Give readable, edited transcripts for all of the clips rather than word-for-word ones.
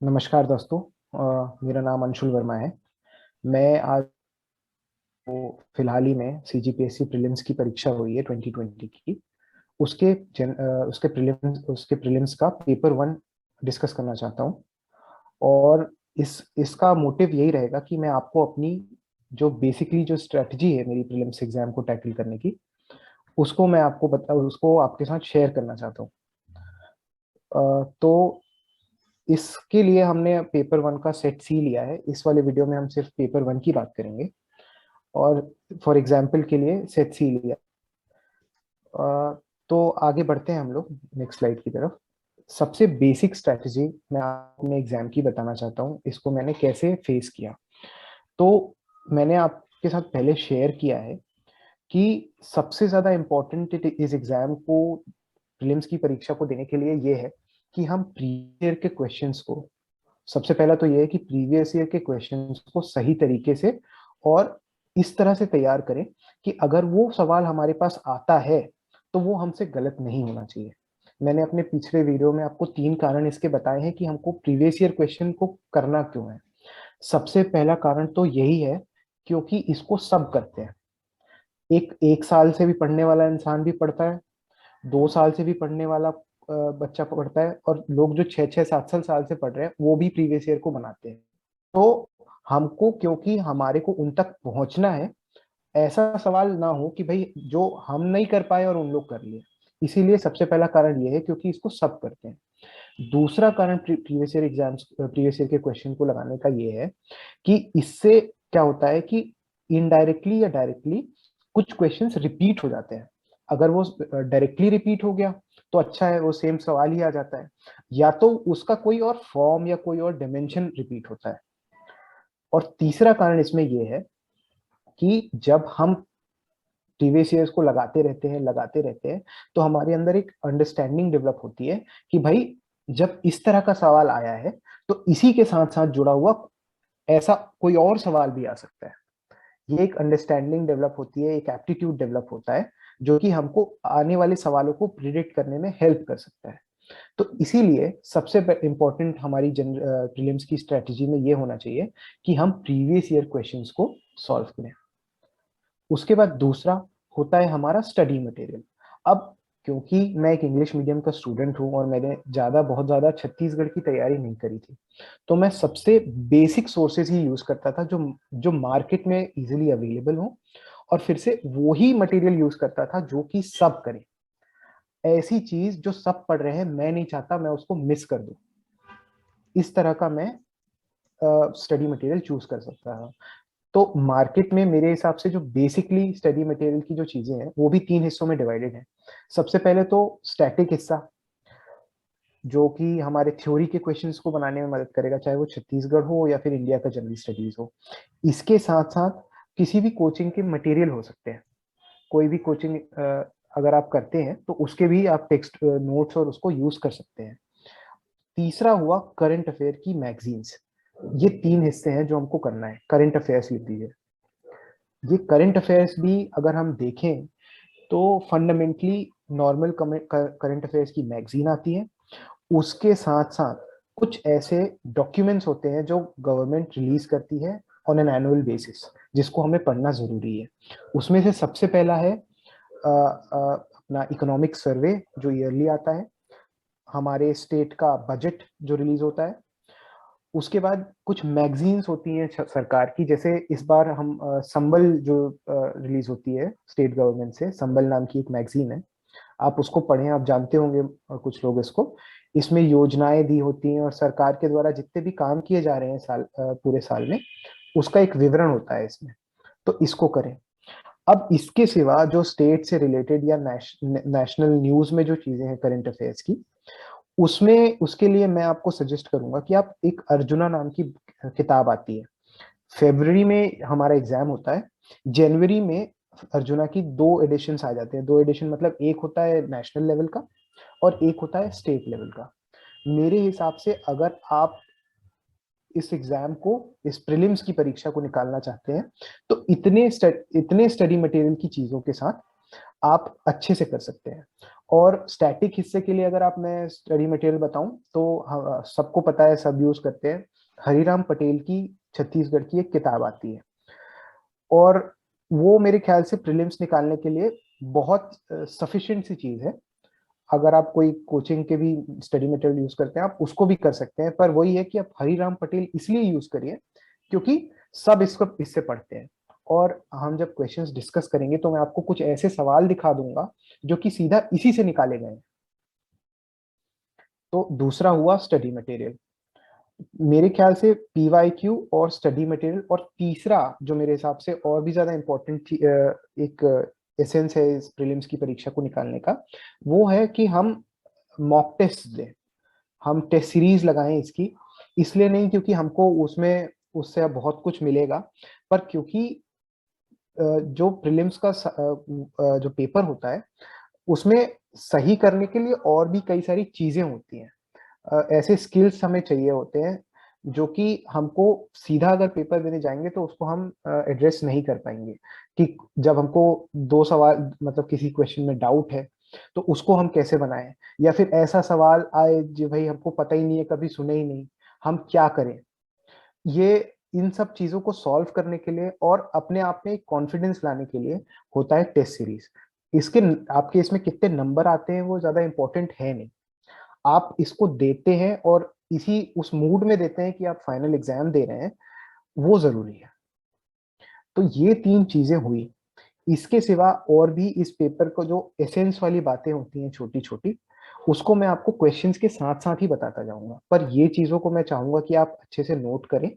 नमस्कार दोस्तों। मेरा नाम अंशुल वर्मा है। मैं आज फिलहाल ही में सीजीपीएससी प्रीलिम्स की परीक्षा हुई है 2020 की। उसके प्रीलिम्स का पेपर वन डिस्कस करना चाहता हूँ। और इसका मोटिव यही रहेगा कि मैं आपको अपनी जो बेसिकली जो स्ट्रेटजी है मेरी प्रीलिम्स एग्जाम को टैकल करने की, उसको आपके साथ शेयर करना चाहता हूँ। तो इसके लिए हमने पेपर वन का सेट सी लिया है। इस वाले वीडियो में हम सिर्फ पेपर वन की बात करेंगे और फॉर एग्जाम्पल के लिए सेट सी लिया। तो आगे बढ़ते हैं हम लोग नेक्स्ट स्लाइड की तरफ। सबसे बेसिक स्ट्रैटेजी मैं अपने एग्जाम की बताना चाहता हूँ, इसको मैंने कैसे फेस किया। तो मैंने आपके साथ पहले शेयर किया है कि सबसे ज्यादा इम्पोर्टेंट इस एग्जाम को, प्रीलिम्स की परीक्षा को देने के लिए ये है कि हम प्रीवियस ईयर के क्वेश्चंस को, सबसे पहला तो ये है कि प्रीवियस ईयर के क्वेश्चंस को सही तरीके से और इस तरह से तैयार करें कि अगर वो सवाल हमारे पास आता है तो वो हमसे गलत नहीं होना चाहिए। मैंने अपने पिछले वीडियो में आपको 3 कारण इसके बताए हैं कि हमको प्रीवियस ईयर क्वेश्चन को करना क्यों है। सबसे पहला कारण तो यही है क्योंकि इसको सब करते हैं। एक साल से भी पढ़ने वाला इंसान भी पढ़ता है, 2 साल से भी पढ़ने वाला बच्चा पढ़ता है, और लोग जो 6-6 7 साल से पढ़ रहे हैं वो भी प्रीवियस ईयर को बनाते हैं। तो हमको, क्योंकि हमारे को उन तक पहुंचना है, ऐसा सवाल ना हो कि भाई जो हम नहीं कर पाए और उन लोग कर लिए। इसीलिए सबसे पहला कारण ये है क्योंकि इसको सब करते हैं। दूसरा कारण प्रीवियस ईयर के क्वेश्चन को लगाने का ये है कि इससे क्या होता है कि इनडायरेक्टली या डायरेक्टली कुछ क्वेश्चंस रिपीट हो जाते हैं। अगर वो डायरेक्टली रिपीट हो गया तो अच्छा है, वो सेम सवाल ही आ जाता है, या तो उसका कोई और फॉर्म या कोई और डायमेंशन रिपीट होता है। और तीसरा कारण इसमें यह है कि जब हम प्रीवियस ईयर्स को लगाते रहते हैं तो हमारे अंदर एक अंडरस्टैंडिंग डेवलप होती है कि भाई जब इस तरह का सवाल आया है तो इसी के साथ साथ जुड़ा हुआ ऐसा कोई और सवाल भी आ सकता है। ये एक अंडरस्टैंडिंग डेवलप होती है, एक एप्टीट्यूड डेवलप होता है जो कि हमको आने वाले सवालों को प्रिडिक्ट करने में हेल्प कर सकता है। तो इसीलिए सबसे इंपॉर्टेंट हमारी प्रीलिम्स की स्ट्रेटजी में ये होना चाहिए कि हम प्रीवियस ईयर क्वेश्चंस को सॉल्व करें। उसके बाद दूसरा होता है हमारा स्टडी मटेरियल। अब क्योंकि मैं एक इंग्लिश मीडियम का स्टूडेंट हूं और मैंने बहुत ज्यादा छत्तीसगढ़ की तैयारी नहीं करी थी, तो मैं सबसे बेसिक सोर्सेज ही यूज करता था जो जो मार्केट में इजीली अवेलेबल हो, और फिर से वही मटेरियल यूज करता था जो कि सब करे। ऐसी चीज जो सब पढ़ रहे हैं, मैं नहीं चाहता मैं उसको मिस कर दूं। इस तरह का मैं स्टडी मटेरियल चूज कर सकता है। तो मार्केट में मेरे हिसाब से जो बेसिकली स्टडी मटेरियल की जो चीजें हैं वो भी 3 हिस्सों में डिवाइडेड है। सबसे पहले तो स्टैटिक हिस्सा, जो कि हमारे थ्योरी के क्वेश्चंस को बनाने में मदद करेगा, चाहे वो छत्तीसगढ़ हो या फिर इंडिया का जनरल स्टडीज हो। इसके साथ साथ किसी भी कोचिंग के मटेरियल हो सकते हैं। कोई भी कोचिंग अगर आप करते हैं तो उसके भी आप टेक्स्ट नोट्स और उसको यूज कर सकते हैं। तीसरा हुआ करंट अफेयर की मैगजीन्स। ये 3 हिस्से हैं जो हमको करना है। करंट अफेयर्स लिख दीजिए। ये करंट अफेयर्स भी अगर हम देखें तो फंडामेंटली नॉर्मल करंट अफेयर्स की मैगजीन आती है। उसके साथ साथ कुछ ऐसे डॉक्यूमेंट्स होते हैं जो गवर्नमेंट रिलीज करती है ऑन एन एनुअल बेसिस, जिसको हमें पढ़ना जरूरी है। उसमें से सबसे पहला है अपना इकोनॉमिक सर्वे जो ईयरली आता है, हमारे स्टेट का बजट जो रिलीज होता है। उसके बाद कुछ मैगजीन्स होती हैं सरकार की, जैसे इस बार हम संबल जो रिलीज होती है स्टेट गवर्नमेंट से, संबल नाम की एक मैगजीन है। आप उसको पढ़ें, आप जानते होंगे कुछ लोग इसको। इसमें योजनाएं दी होती हैं और सरकार के द्वारा जितने भी काम किए जा रहे हैं पूरे साल में, उसका एक विवरण होता है इसमें। तो इसको करें। अब इसके सिवा जो स्टेट से रिलेटेड या नेशनल न्यूज में जो चीजें हैं करंट अफेयर्स की, उसमें उसके लिए मैं आपको सजेस्ट करूंगा कि आप, एक अर्जुना नाम की किताब आती है। फेब्रुवरी में हमारा एग्जाम होता है, जनवरी में अर्जुना की 2 एडिशन आ जाते हैं। 2 एडिशन मतलब एक होता है नेशनल लेवल का और एक होता है स्टेट लेवल का। मेरे हिसाब से अगर आप इस एग्जाम को, इस प्रीलिम्स की परीक्षा को निकालना चाहते हैं तो इतने स्टडी मटेरियल की चीजों के साथ आप अच्छे से कर सकते हैं। और स्टैटिक हिस्से के लिए अगर आप मैं स्टडी मटेरियल बताऊं तो सबको पता है, सब यूज करते हैं, हरिराम पटेल की छत्तीसगढ़ की एक किताब आती है, और वो मेरे ख्याल से प्रीलिम्स निकालने के लिए बहुत सफिशिएंट सी चीज है। अगर आप कोई कोचिंग के भी स्टडी मटेरियल यूज करते हैं आप उसको भी कर सकते हैं, पर वही है कि आप हरिराम पटेल इसलिए यूज करिए क्योंकि सब इसको इससे पढ़ते हैं। और हम जब क्वेश्चंस डिस्कस करेंगे तो मैं आपको कुछ ऐसे सवाल दिखा दूंगा जो कि सीधा इसी से निकाले गए हैं। तो दूसरा हुआ स्टडी मटेरियल, मेरे ख्याल से पीवाईक्यू और स्टडी मटेरियल। और तीसरा जो मेरे हिसाब से और भी ज्यादा इम्पोर्टेंट एक एसेंस है इस प्रीलिम्स की परीक्षा को निकालने का, वो है कि हम मॉक टेस्ट दें, हम टेस्ट सीरीज लगाएं इसकी। इसलिए नहीं क्योंकि हमको उसमें उससे बहुत कुछ मिलेगा, पर क्योंकि जो प्रीलिम्स का जो पेपर होता है उसमें सही करने के लिए और भी कई सारी चीजें होती हैं, ऐसे स्किल्स हमें चाहिए होते हैं जो कि हमको सीधा अगर पेपर देने जाएंगे तो उसको हम एड्रेस नहीं कर पाएंगे। कि जब हमको दो सवाल मतलब किसी क्वेश्चन में डाउट है तो उसको हम कैसे बनाएं, या फिर ऐसा सवाल आए जो भाई हमको पता ही नहीं है, कभी सुने ही नहीं, हम क्या करें। ये इन सब चीजों को सॉल्व करने के लिए और अपने आप में कॉन्फिडेंस लाने के लिए होता है टेस्ट सीरीज। इसके आपके इसमें कितने नंबर आते हैं वो ज्यादा इंपॉर्टेंट है नहीं, आप इसको देते हैं और इसी उस मूड में देते हैं कि आप फाइनल एग्जाम दे रहे हैं, वो जरूरी है। तो ये तीन चीजें हुई। इसके सिवा और भी इस पेपर को जो एसेंस वाली बातें होती हैं छोटी छोटी, उसको मैं आपको क्वेश्चंस के साथ साथ ही बताता जाऊंगा, पर ये चीजों को मैं चाहूंगा कि आप अच्छे से नोट करें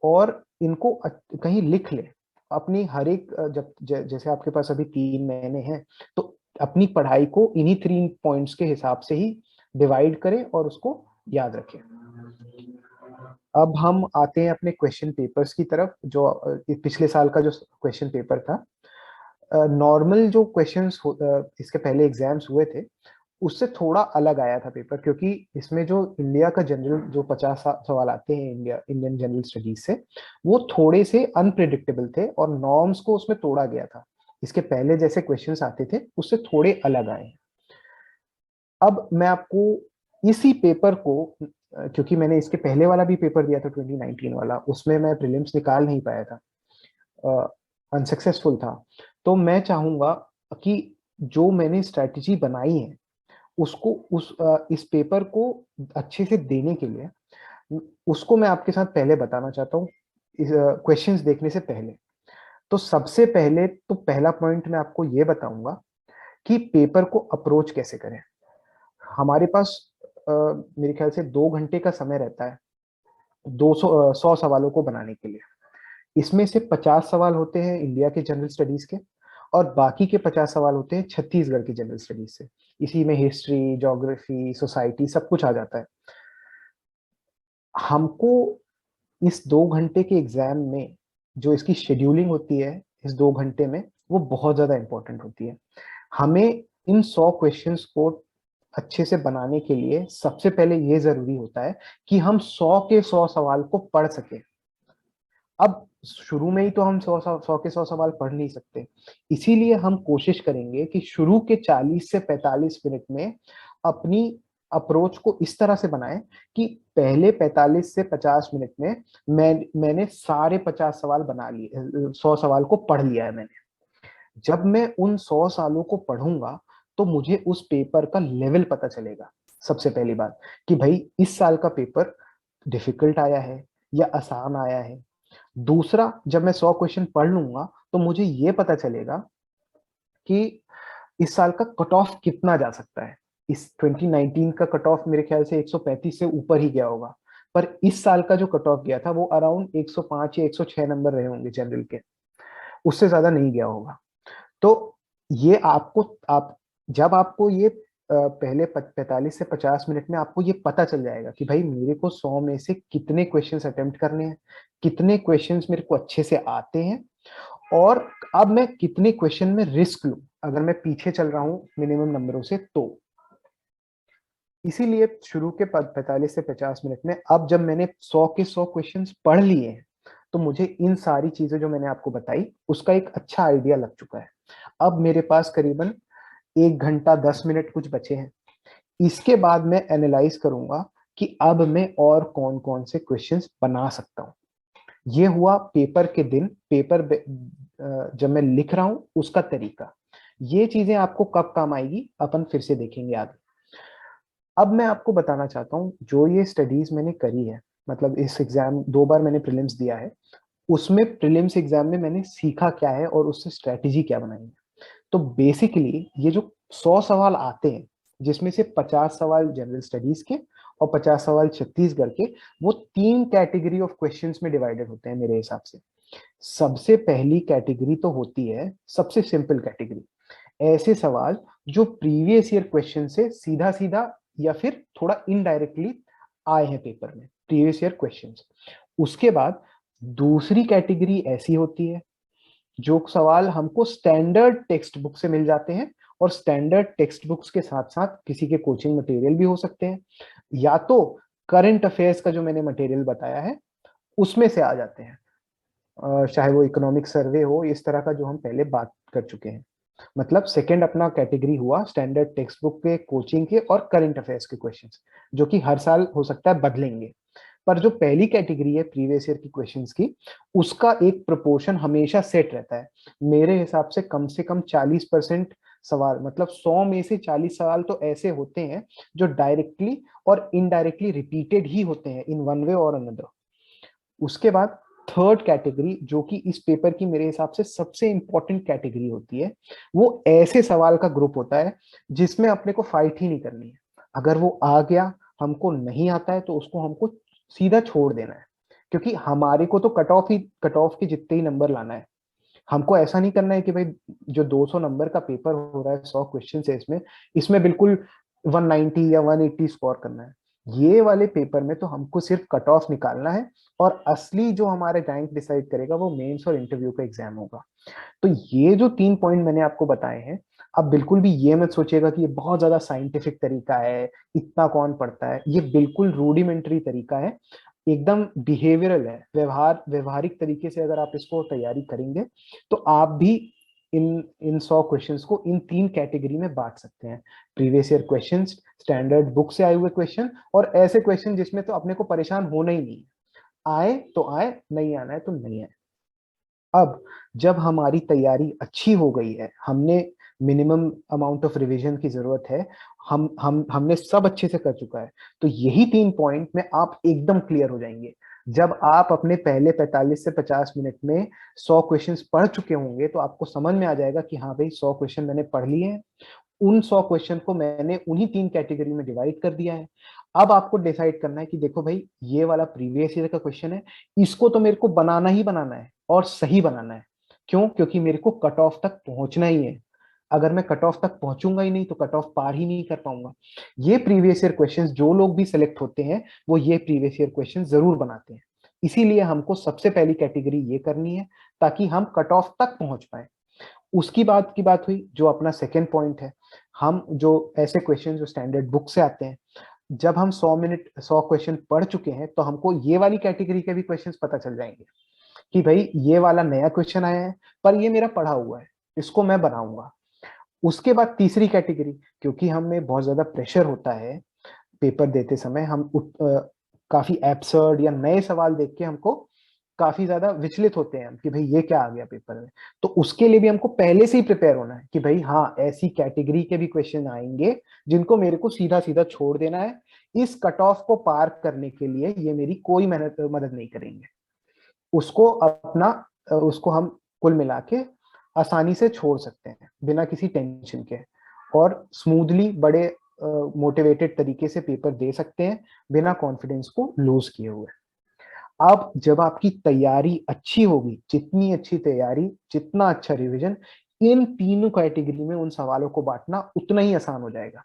और इनको कहीं लिख लें। अपनी हर एक जैसे आपके पास अभी 3 महीने हैं, तो अपनी पढ़ाई को इन्हीं 3 पॉइंट्स के हिसाब से ही डिवाइड करें और उसको याद रखें। अब हम आते हैं अपने क्वेश्चन पेपर्स की तरफ, जो पिछले साल का जो क्वेश्चन पेपर था। नॉर्मल जो क्वेश्चंस इसके पहले एग्जाम्स हुए थे उससे थोड़ा अलग आया था पेपर, क्योंकि इसमें जो इंडिया का जनरल जो 50 सवाल आते हैं इंडियन जनरल स्टडीज से, वो थोड़े से अनप्रिडिक्टेबल थे और नॉर्म्स को उसमें तोड़ा गया था। इसके पहले जैसे क्वेश्चंस आते थे उससे थोड़े अलग आए। अब मैं आपको इसी पेपर को, क्योंकि मैंने इसके पहले वाला भी पेपर दिया था 2019 वाला, उसमें मैं प्रीलिम्स निकाल नहीं पाया था, अनसक्सेसफुल था। तो मैं चाहूंगा कि जो मैंने स्ट्रैटेजी बनाई है उसको इस पेपर को अच्छे से देने के लिए उसको मैं आपके साथ पहले बताना चाहता हूँ, क्वेश्चंस देखने से पहले। तो सबसे पहले तो पहला पॉइंट मैं आपको ये बताऊंगा कि पेपर को अप्रोच कैसे करें। हमारे पास मेरे ख्याल से 2 घंटे का समय रहता है 100 सवालों को बनाने के लिए। इसमें से 50 सवाल होते हैं इंडिया के जनरल स्टडीज के, और बाकी के 50 सवाल होते हैं छत्तीसगढ़ की जनरल स्टडीज से। इसी में हिस्ट्री, ज्योग्राफी, सोसाइटी सब कुछ आ जाता है। हमको इस 2 घंटे के एग्जाम में जो इसकी शेड्यूलिंग होती है इस 2 घंटे में, वो बहुत ज्यादा इंपॉर्टेंट होती है। हमें इन 100 क्वेश्चंस को अच्छे से बनाने के लिए सबसे पहले ये जरूरी होता है कि हम 100 के 100 सवाल को पढ़ सके। अब शुरू में ही तो हम 100 के 100 सवाल पढ़ नहीं सकते, इसीलिए हम कोशिश करेंगे कि शुरू के 40 से 45 मिनट में अपनी अप्रोच को इस तरह से बनाएं कि पहले 45 से 50 मिनट में मैंने सारे 50 सवाल बना लिए, 100 सवाल को पढ़ लिया है मैंने। जब मैं उन 100 सालों को पढ़ूंगा तो मुझे उस पेपर का लेवल पता चलेगा। सबसे पहली बात कि भाई इस साल का पेपर डिफिकल्ट आया है या आसान आया है। दूसरा, जब मैं 100 क्वेश्चन पढ़ लूंगा तो मुझे ये पता चलेगा कि इस साल का कट ऑफ कितना जा सकता है। इस 2019 का कट ऑफ मेरे ख्याल से 135 से ऊपर ही गया होगा, पर इस साल का जो कट ऑफ गया था वो अराउंड 105 या 106 नंबर रहे होंगे जनरल के, उससे ज्यादा नहीं गया होगा। तो ये आप जब आपको ये पहले 45 से 50 मिनट में आपको ये पता चल जाएगा कि भाई मेरे को 100 में से कितने क्वेश्चंस अटेम्प्ट करने हैं, कितने क्वेश्चंस मेरे को अच्छे से आते हैं, और अब मैं कितने क्वेश्चन में रिस्क लूं अगर मैं पीछे चल रहा हूं मिनिमम नंबरों से। तो इसीलिए शुरू के 45 से 50 मिनट में अब जब मैंने 100 के 100 क्वेश्चंस पढ़ लिए हैं तो मुझे इन सारी चीजें जो मैंने आपको बताई उसका एक अच्छा आइडिया लग चुका है। अब मेरे पास करीबन 1 घंटा 10 मिनट कुछ बचे हैं। इसके बाद मैं एनालाइज करूंगा कि अब मैं और कौन कौन से क्वेश्चंस बना सकता हूं। ये हुआ पेपर के दिन, जब मैं लिख रहा हूं उसका तरीका। ये चीजें आपको कब काम आएगी अपन फिर से देखेंगे आगे। अब मैं आपको बताना चाहता हूँ जो ये स्टडीज मैंने करी है, मतलब इस एग्जाम 2 बार मैंने प्रीलिम्स दिया है, उसमें प्रीलिम्स एग्जाम में मैंने सीखा क्या है और उससे स्ट्रेटेजी क्या बनाई है। तो बेसिकली ये जो 100 सवाल आते हैं, जिसमें से 50 सवाल जनरल स्टडीज के और 50 सवाल छत्तीसगढ़ के, वो 3 कैटेगरी ऑफ क्वेश्चंस में डिवाइडेड होते हैं मेरे हिसाब से। सबसे पहली कैटेगरी तो होती है सबसे सिंपल कैटेगरी, ऐसे सवाल जो प्रीवियस ईयर क्वेश्चन से सीधा सीधा या फिर थोड़ा इनडायरेक्टली आए हैं पेपर में, प्रीवियस ईयर क्वेश्चंस। उसके बाद दूसरी कैटेगरी ऐसी होती है जो सवाल हमको स्टैंडर्ड टेक्स्ट बुक से मिल जाते हैं, और स्टैंडर्ड टेक्स्ट बुक्स के साथ साथ किसी के कोचिंग मटेरियल भी हो सकते हैं, या तो करंट अफेयर्स का जो मैंने मटेरियल बताया है उसमें से आ जाते हैं। चाहे वो इकोनॉमिक सर्वे हो, इस तरह का जो हम पहले बात कर चुके हैं। मतलब सेकंड अपना कैटेगरी हुआ स्टैंडर्ड टेक्स्ट बुक के, कोचिंग के और करंट अफेयर्स के क्वेश्चंस, जो कि हर साल हो सकता है बदलेंगे। पर जो पहली कैटेगरी है प्रीवियस ईयर की क्वेश्चंस की, उसका एक प्रोपोर्शन हमेशा सेट रहता है। मेरे हिसाब से कम 40% सवाल, मतलब 100 में से 40 सवाल तो ऐसे होते हैं जो डायरेक्टली और इनडायरेक्टली रिपीटेड ही होते हैं इन वन वे और अनदर। उसके बाद थर्ड कैटेगरी, जो कि इस पेपर की मेरे हिसाब से सबसे इंपॉर्टेंट कैटेगरी होती है, वो ऐसे सवाल का ग्रुप होता है जिसमें अपने को फाइट ही नहीं करनी है। अगर वो आ गया, हमको नहीं आता है, तो उसको हमको सीधा छोड़ देना है, क्योंकि हमारे को तो कट ऑफ के जितने ही नंबर लाना है। हमको ऐसा नहीं करना है कि भाई जो 200 नंबर का पेपर हो रहा है, 100 क्वेश्चन है इसमें, इसमें बिल्कुल 190 या 180 स्कोर करना है। ये वाले पेपर में तो हमको सिर्फ कट ऑफ निकालना है, और असली जो हमारे रैंक डिसाइड करेगा वो मेंस और इंटरव्यू का एग्जाम होगा। तो ये जो 3 पॉइंट मैंने आपको बताए हैं, अब बिल्कुल भी ये मत सोचिएगा कि ये बहुत ज्यादा साइंटिफिक तरीका है, इतना कौन पढ़ता है। ये बिल्कुल रूडिमेंट्री तरीका है, एकदम बिहेवियरल है, व्यवहारिक तरीके से अगर आप इसको तैयारी करेंगे तो आप भी इन इन 100 क्वेश्चंस को इन 3 कैटेगरी में बांट सकते हैं। Previous year questions, standard book से आए हुए क्वेश्चन, और ऐसे क्वेश्चन जिसमें तो अपने को परेशान होना ही नहीं है। आए तो आए, नहीं आना है तो नहीं आए। अब जब हमारी तैयारी अच्छी हो गई है, हमने मिनिमम अमाउंट ऑफ रिवीजन की जरूरत है, हमने सब अच्छे से कर चुका है, तो यही 3 पॉइंट में आप एकदम क्लियर हो जाएंगे। जब आप अपने पहले 45 से 50 मिनट में 100 क्वेश्चंस पढ़ चुके होंगे, तो आपको समझ में आ जाएगा कि हाँ भाई 100 क्वेश्चन मैंने पढ़ लिए हैं। उन 100 क्वेश्चन को मैंने उन्हीं 3 कैटेगरी में डिवाइड कर दिया है। अब आपको डिसाइड करना है कि देखो भाई, ये वाला प्रीवियस ईयर का क्वेश्चन है, इसको तो मेरे को बनाना ही बनाना है और सही बनाना है। क्यों? क्योंकि मेरे को कट ऑफ तक पहुंचना ही है। अगर मैं कट ऑफ तक पहुंचूंगा ही नहीं तो कट ऑफ पार ही नहीं कर पाऊंगा। ये प्रीवियस ईयर क्वेश्चंस जो लोग भी सिलेक्ट होते हैं, वो ये प्रीवियस ईयर क्वेश्चन जरूर बनाते हैं। इसीलिए हमको सबसे पहली कैटेगरी ये करनी है, ताकि हम कट ऑफ तक पहुंच पाए। उसकी बात की बात हुई जो अपना सेकेंड पॉइंट है, हम जो ऐसे क्वेश्चन जो स्टैंडर्ड बुक से आते हैं, जब हम 100 क्वेश्चन पढ़ चुके हैं, तो हमको ये वाली कैटेगरी के भी क्वेश्चंस पता चल जाएंगे कि भाई ये वाला नया क्वेश्चन आया है, पर ये मेरा पढ़ा हुआ है, इसको मैं बनाऊंगा। उसके बाद तीसरी कैटेगरी, क्योंकि हमें बहुत ज्यादा प्रेशर होता है पेपर देते समय, काफी एब्सर्ड या नए सवाल देख के हमको काफी ज्यादा विचलित होते हैं कि भाई ये क्या आ गया पेपर में। तो उसके लिए भी हमको पहले से ही प्रिपेयर होना है कि भाई हाँ, ऐसी कैटेगरी के भी क्वेश्चन आएंगे जिनको मेरे को सीधा सीधा छोड़ देना है। इस कट ऑफ को पार करने के लिए ये मेरी कोई मदद नहीं करेंगे। उसको हम कुल मिला के आसानी से छोड़ सकते हैं बिना किसी टेंशन के, और स्मूथली बड़े मोटिवेटेड तरीके से पेपर दे सकते हैं, बिना कॉन्फिडेंस को लूज किए हुए। अब जब आपकी तैयारी अच्छी होगी, जितनी अच्छी तैयारी, जितना अच्छा रिवीजन, इन तीनों कैटेगरी में उन सवालों को बांटना उतना ही आसान हो जाएगा।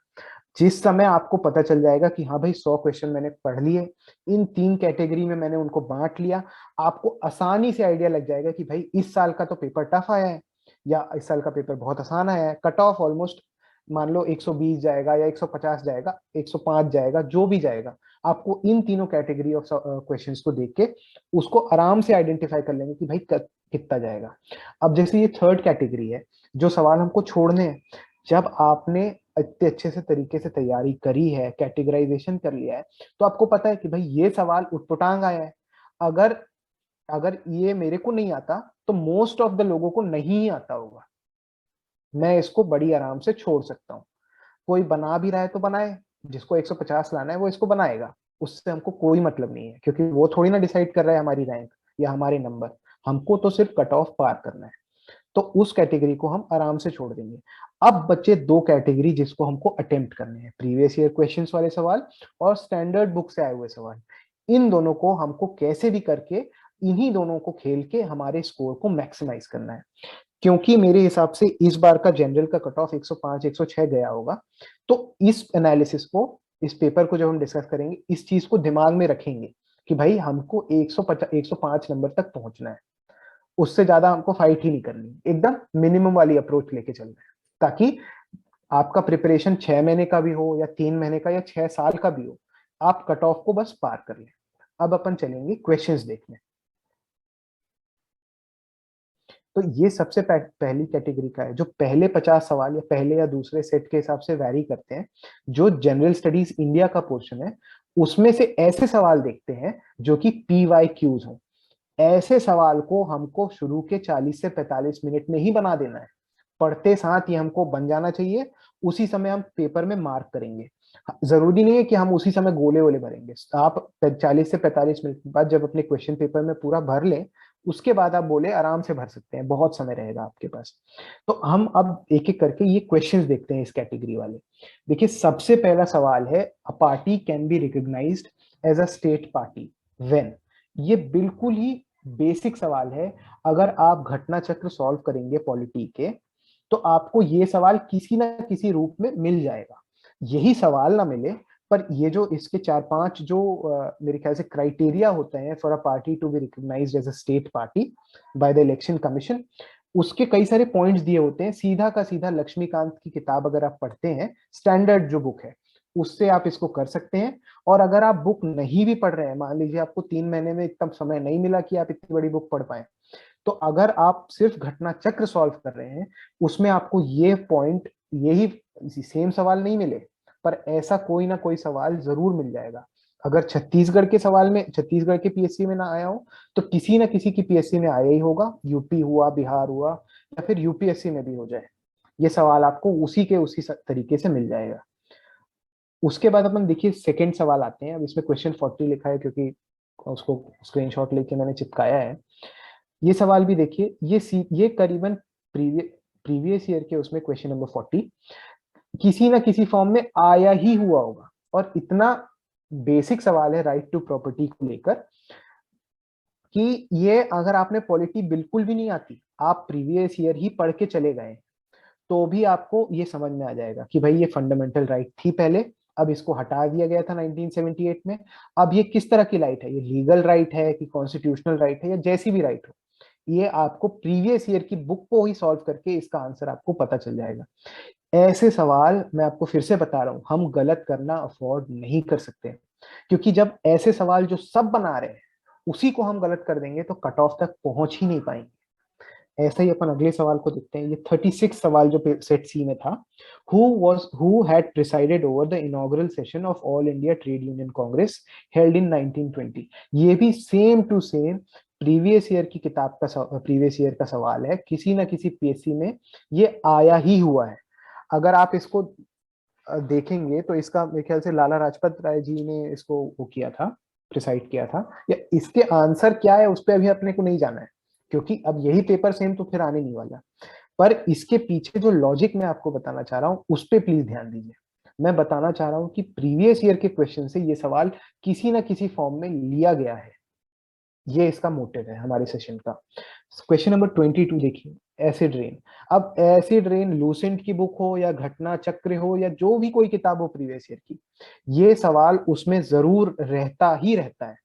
जिस समय आपको पता चल जाएगा कि हाँ भाई 100 क्वेश्चन मैंने पढ़ लिए, इन 3 कैटेगरी में मैंने उनको बांट लिया, आपको आसानी से आइडिया लग जाएगा कि भाई इस साल का तो पेपर टफ आया है, या इस साल का पेपर बहुत आसान आया है। कट ऑफ ऑलमोस्ट मान लो 120 जाएगा या 150 जाएगा, 105 जाएगा, जो भी जाएगा, आपको इन तीनों कैटेगरी ऑफ क्वेश्चंस को देख के उसको आराम से आइडेंटिफाई कर लेंगे कि भाई कितना जाएगा। अब जैसे ये थर्ड कैटेगरी है, जो सवाल हमको छोड़ने हैं, जब आपने इतने अच्छे से तरीके से तैयारी करी है, कैटेगराइजेशन कर लिया है, तो आपको पता है कि भाई ये सवाल उटपटांग आया है। अगर अगर ये मेरे को नहीं आता तो मोस्ट ऑफ द लोगों को नहीं आता होगा, मैं इसको बड़ी आराम से छोड़ सकता हूँ। कोई बना भी रहा है तो बनाए, जिसको 150 लाना है वो इसको बनाएगा, उससे हमको कोई मतलब नहीं है, क्योंकि वो थोड़ी ना डिसाइड कर रहा है हमारी रैंक या हमारे नंबर। हमको तो सिर्फ कट ऑफ पार करना है, तो उस कैटेगरी को हम आराम से छोड़ देंगे। अब बच्चे दो कैटेगरी जिसको हमको अटेम्प्ट करने हैं, प्रीवियस ईयर क्वेश्चंस वाले सवाल और स्टैंडर्ड बुक से आए हुए सवाल। इन दोनों को हमको कैसे भी करके, इन्हीं दोनों को खेल के हमारे स्कोर को मैक्सिमाइज करना है। क्योंकि मेरे हिसाब से इस बार का जनरल का कट ऑफ 105 106 गया होगा, तो इस एनालिसिस को, इस पेपर को जब हम डिस्कस करेंगे, इस चीज को दिमाग में रखेंगे कि भाई हमको 150 105 नंबर तक पहुंचना है, उससे ज्यादा हमको फाइट ही नहीं करनी, एकदम मिनिमम वाली अप्रोच लेके चलना है, ताकि आपका प्रिपरेशन 6 महीने का भी हो या 3 महीने का या 6 साल का भी हो, आप कट ऑफ को बस पार कर लें। अब अपन चलेंगे क्वेश्चंस देखने। तो ये सबसे पहली कैटेगरी का है, जो पहले 50 सवाल या पहले या दूसरे सेट के हिसाब से वैरी करते हैं। जो जनरल स्टडीज इंडिया का पोर्शन है, उसमें से ऐसे सवाल देखते हैं जो कि PYQs हो। ऐसे सवाल को हमको शुरू के 40 से 45 मिनट में ही बना देना है, पढ़ते साथ ही हमको बन जाना चाहिए, उसी समय हम पेपर में मार्क करेंगे। जरूरी नहीं है कि हम उसी समय गोले वोले भरेंगे, आप 40 से 45 मिनट बाद जब अपने क्वेश्चन पेपर में पूरा भर लें, उसके बाद आप बोले आराम से भर सकते हैं, बहुत समय रहेगा आपके पास। तो हम अब एक एक करके ये क्वेश्चंस देखते हैं इस कैटेगरी वाले। देखिए, सबसे पहला सवाल है, a party can be recognised as a state party when. ये बिल्कुल ही बेसिक सवाल है। अगर आप घटना चक्र सॉल्व करेंगे पॉलिटी के, तो आपको ये सवाल किसी ना किसी रूप में मिल जाएगा। यही सवाल ना मिले, पर ये जो इसके 4-5 जो मेरे ख्याल से क्राइटेरिया होते हैं for a party to be recognised as a state party by the election commission, उसके कई सारे पॉइंट्स दिए होते हैं। सीधा का सीधा लक्ष्मीकांत की किताब अगर आप पढ़ते हैं, स्टैंडर्ड जो बुक है, उससे आप इसको कर सकते हैं। और अगर आप बुक नहीं भी पढ़ रहे हैं, मान लीजिए आपको 3 महीने में इतना समय नहीं मिला कि आप इतनी बड़ी बुक पढ़ पाए, तो अगर आप सिर्फ घटना चक्र सॉल्व कर रहे हैं, उसमें आपको ये पॉइंट, यही सेम सवाल नहीं मिले, पर ऐसा कोई ना कोई सवाल जरूर मिल जाएगा। अगर छत्तीसगढ़ के सवाल में, छत्तीसगढ़ के PSC में ना आया हो, तो किसी ना किसी की PSC में आया ही होगा, यूपी हुआ, बिहार हुआ, या फिर UPSC में भी हो जाए, ये सवाल आपको उसी के उसी तरीके से मिल जाएगा। उसके बाद अपन देखिए सेकंड सवाल आते हैं। अब इसमें क्वेश्चन 40 लिखा है क्योंकि उसको स्क्रीनशॉट लेके मैंने चिपकाया है। ये सवाल भी देखिए, ये करीबन प्रीवियस ईयर के उसमें क्वेश्चन नंबर 40 किसी ना किसी फॉर्म में आया ही हुआ होगा। और इतना बेसिक सवाल है राइट टू प्रॉपर्टी को लेकर, कि ये अगर आपने पॉलिटी बिल्कुल भी नहीं आती, आप प्रीवियस ईयर ही पढ़ के चले गए, तो भी आपको ये समझ में आ जाएगा कि भाई ये फंडामेंटल राइट थी पहले, अब इसको हटा दिया गया था 1978 में। अब ये किस तरह की राइट है, ये लीगल राइट है कि कॉन्स्टिट्यूशनल राइट है, या जैसी भी राइट हो, ये आपको प्रीवियस ईयर की बुक को ही सॉल्व करके इसका आंसर आपको पता चल जाएगा। ऐसे सवाल, मैं आपको फिर से बता रहा हूं, हम गलत करना अफोर्ड नहीं कर सकते, क्योंकि जब ऐसे सवाल जो सब बना रहे हैं उसी को हम गलत कर देंगे, तो कट ऑफ तक पहुंच ही नहीं पाएंगे। ऐसा ही अपन अगले सवाल को देखते हैं। ये 36 सवाल जो सेट सी में था, who had presided over the inaugural session of all India trade union congress held in 1920। ये भी same to same previous year की किताब का, प्रीवियस ईयर का सवाल है, किसी ना किसी PSC में ये आया ही हुआ है। अगर आप इसको देखेंगे तो इसका मेरे ख्याल से लाला लाजपत राय जी ने इसको वो किया था, प्रिसाइड किया था। या इसके आंसर क्या है उस पर अभी अपने को नहीं जाना है, क्योंकि अब यही पेपर सेम तो फिर आने नहीं वाला। पर इसके पीछे जो लॉजिक मैं आपको बताना चाह रहा हूं, उस पर प्लीज ध्यान दीजिए। मैं बताना चाह रहा हूं कि प्रीवियस ईयर के क्वेश्चन से ये सवाल किसी ना किसी फॉर्म में लिया गया है, ये इसका मोटिव है हमारे सेशन का। क्वेश्चन नंबर 22 देखिए, एसिड रेन। अब एसिड रेन लूसेंट की बुक हो या घटना चक्र हो या जो भी कोई किताब हो प्रीवियस ईयर की, ये सवाल उसमें जरूर रहता ही रहता है।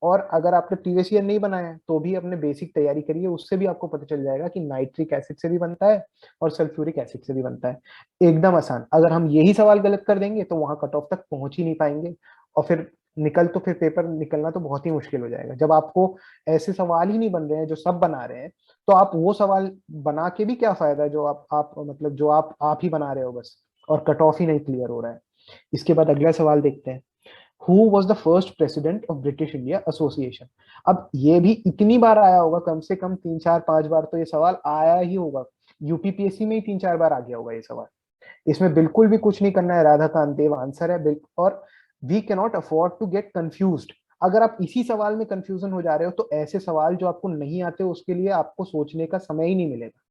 और अगर आपने प्रीवियस ईयर नहीं बनाया है तो भी अपने बेसिक तैयारी करिए, उससे भी आपको पता चल जाएगा कि नाइट्रिक एसिड से भी बनता है और सल्फ्यूरिक एसिड से भी बनता है। एकदम आसान। अगर हम यही सवाल गलत कर देंगे तो वहां कट ऑफ तक पहुंच ही नहीं पाएंगे, और फिर पेपर निकलना तो बहुत ही मुश्किल हो जाएगा। जब आपको ऐसे सवाल ही नहीं बन रहे हैं जो सब बना रहे हैं, तो आप वो सवाल बना के भी क्या फायदा जो आप मतलब जो आप ही बना रहे हो बस, और कट ऑफ ही नहीं क्लियर हो रहा है। इसके बाद अगला सवाल देखते हैं, who was the first president of British India association. अब ये भी इतनी बार आया होगा, कम से कम 3 4 5 बार तो ये सवाल आया ही होगा। यूपीपीएससी में ही 3 4 बार आ गया होगा ये सवाल। इसमें बिल्कुल भी कुछ नहीं करना है, राधाकांत देव आंसर है। और we can not afford to get confused. अगर आप इसी सवाल में कंफ्यूजन हो जा रहे हो तो ऐसे सवाल जो आपको नहीं आते उसके लिए आपको सोचने का समय ही नहीं मिलेगा।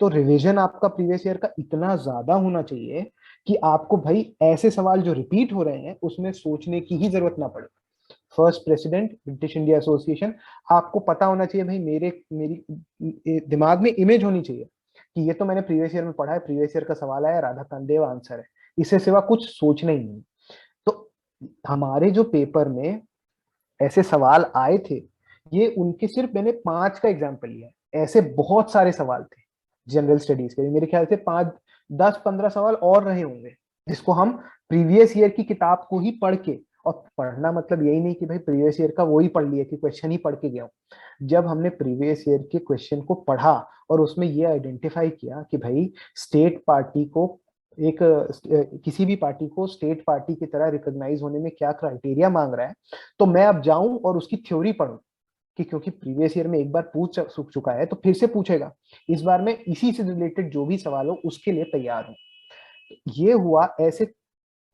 तो रिवीजन आपका प्रीवियस ईयर का इतना ज्यादा होना चाहिए कि आपको भाई ऐसे सवाल जो रिपीट हो रहे हैं उसमें सोचने की ही जरूरत ना पड़े। First president British India association, आपको पता होना चाहिए भाई, मेरी दिमाग में इमेज होनी चाहिए कि ये तो मैंने प्रीवियस ईयर में पढ़ा है, प्रीवियस ईयर का सवाल आया, राधा कांदेव आंसर है, इससे सिवा कुछ सोचना ही नहीं। तो हमारे जो पेपर में ऐसे सवाल आए थे, ये उनके सिर्फ मैंने 5 का एग्जाम्पल लिया है, ऐसे बहुत सारे सवाल थे जनरल स्टडीज के। मेरे ख्याल से 5 10 15 सवाल और रहे होंगे जिसको हम प्रीवियस ईयर की किताब को ही पढ़ के, और पढ़ना मतलब यही नहीं कि भाई प्रीवियस ईयर का वो ही पढ़ लिया कि क्वेश्चन ही पढ़ के गया हूं। जब हमने प्रीवियस ईयर के क्वेश्चन को पढ़ा और उसमें ये आइडेंटिफाई किया कि भाई स्टेट पार्टी को किसी भी पार्टी को स्टेट पार्टी की तरह रिकॉग्नाइज होने में क्या क्राइटेरिया मांग रहा है, तो मैं अब जाऊं और उसकी थ्योरी पढूं कि क्योंकि प्रीवियस ईयर में एक बार पूछ चुका है तो फिर से पूछेगा, इस बार मैं इसी से रिलेटेड जो भी सवाल हो उसके लिए तैयार हूं। ये हुआ ऐसे,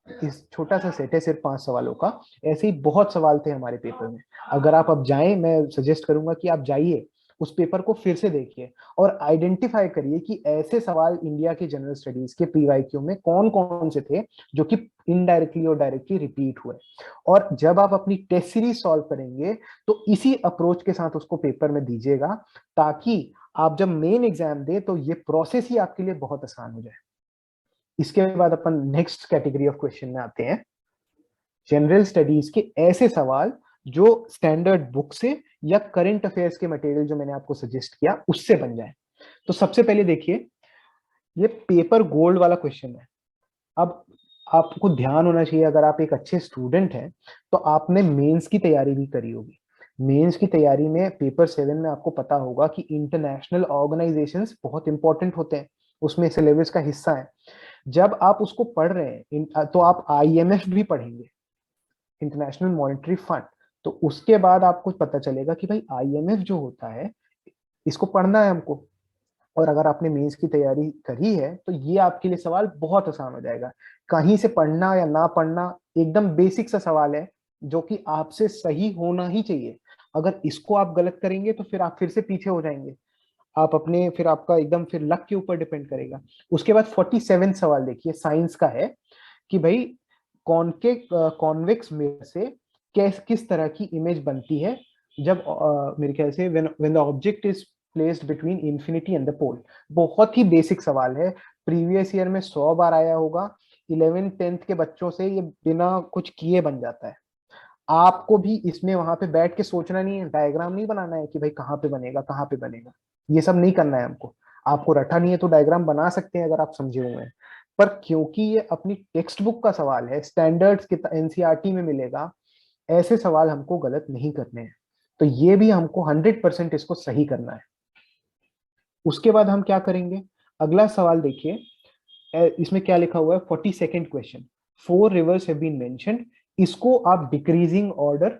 इस छोटा सा सेट है सिर्फ 5 सवालों का, ऐसे ही बहुत सवाल थे हमारे पेपर में। अगर आप अब जाएं, मैं सजेस्ट करूंगा कि आप जाइए उस पेपर को फिर से देखिए और आइडेंटिफाई करिए कि ऐसे सवाल इंडिया के जनरल स्टडीज के पीवाईक्यू में कौन कौन से थे जो कि इनडायरेक्टली और डायरेक्टली रिपीट हुए। और जब आप अपनी टेस्ट सीरीज सॉल्व करेंगे तो इसी अप्रोच के साथ उसको पेपर में दीजिएगा, ताकि आप जब मेन एग्जाम दे तो ये प्रोसेस ही आपके लिए बहुत आसान हो जाए। इसके बाद अपन नेक्स्ट कैटेगरी ऑफ क्वेश्चन में आते हैं, जनरल स्टडीज के ऐसे सवाल जो स्टैंडर्ड बुक से या करंट अफेयर्स के मटेरियल जो मैंने आपको सजेस्ट किया उससे बन जाए। तो सबसे पहले देखिए, ये पेपर गोल्ड वाला क्वेश्चन है। अब आपको ध्यान होना चाहिए, अगर आप एक अच्छे स्टूडेंट हैं तो आपने मेंस की तैयारी भी करी होगी। मेंस की तैयारी में पेपर 7 में आपको पता होगा कि इंटरनेशनल ऑर्गेनाइजेशंस बहुत इंपॉर्टेंट होते हैं, उसमें सिलेबस का हिस्सा है। जब आप उसको पढ़ रहे हैं तो आप आईएमएफ भी पढ़ेंगे, इंटरनेशनल मॉनेटरी फंड। तो उसके बाद आपको पता चलेगा कि भाई आईएमएफ जो होता है इसको पढ़ना है हमको। और अगर आपने मेंस की तैयारी करी है तो ये आपके लिए सवाल बहुत आसान हो जाएगा। कहीं से पढ़ना या ना पढ़ना, एकदम बेसिक सा सवाल है जो कि आपसे सही होना ही चाहिए। अगर इसको आप गलत करेंगे तो फिर आप फिर से पीछे हो जाएंगे, आप अपने फिर आपका एकदम फिर लक के ऊपर डिपेंड करेगा। उसके बाद 47 सवाल देखिए, साइंस का है कि भाई कॉन्वेक्स मिरर से किस तरह की इमेज बनती है जब मेरे ख्याल से when the object is placed between infinity and the pole. बहुत ही बेसिक सवाल है, प्रीवियस ईयर में 100 बार आया होगा। 11th 10th के बच्चों से ये बिना कुछ किए बन जाता है। आपको भी इसमें वहां पे बैठ के सोचना नहीं है, डायग्राम नहीं बनाना है कि भाई कहाँ पे बनेगा कहाँ पे बनेगा, ये सब नहीं करना है हमको। आपको रटा नहीं है तो डायग्राम बना सकते हैं अगर आप समझे हुए हैं, पर क्योंकि ये अपनी टेक्स्ट बुक का सवाल है, स्टैंडर्ड्स के एनसीईआरटी में मिलेगा, ऐसे सवाल हमको गलत नहीं करने हैं। तो ये भी हमको 100% इसको सही करना है। उसके बाद हम क्या करेंगे, अगला सवाल देखिए, इसमें क्या लिखा हुआ है, 42nd question, 4 rivers have been mentioned, इसको आप डिक्रीजिंग ऑर्डर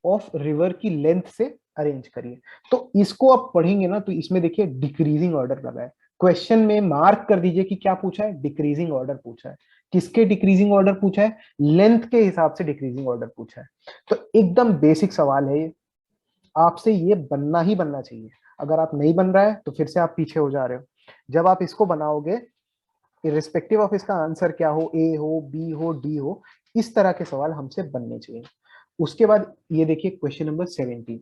ऑफ रिवर की लेंथ से अरेंज करिए। तो इसको आप पढ़ेंगे ना तो इसमें देखिए डिक्रीजिंग ऑर्डर लगा है, क्वेश्चन में मार्क कर दीजिए कि क्या पूछा है, डिक्रीजिंग ऑर्डर पूछा है। किसके डिक्रीजिंग ऑर्डर पूछा है, लेंथ के हिसाब से डिक्रीजिंग ऑर्डर पूछा है। तो एकदम बेसिक सवाल है ये, आपसे ये बनना ही बनना चाहिए। अगर आप नहीं बन रहा है तो फिर से आप पीछे हो जा रहे हो। जब आप इसको बनाओगे, इरिस्पेक्टिव ऑफ इसका आंसर क्या हो, ए हो बी हो डी हो, इस तरह के सवाल हमसे बनने चाहिए। उसके बाद ये देखिए question number 17,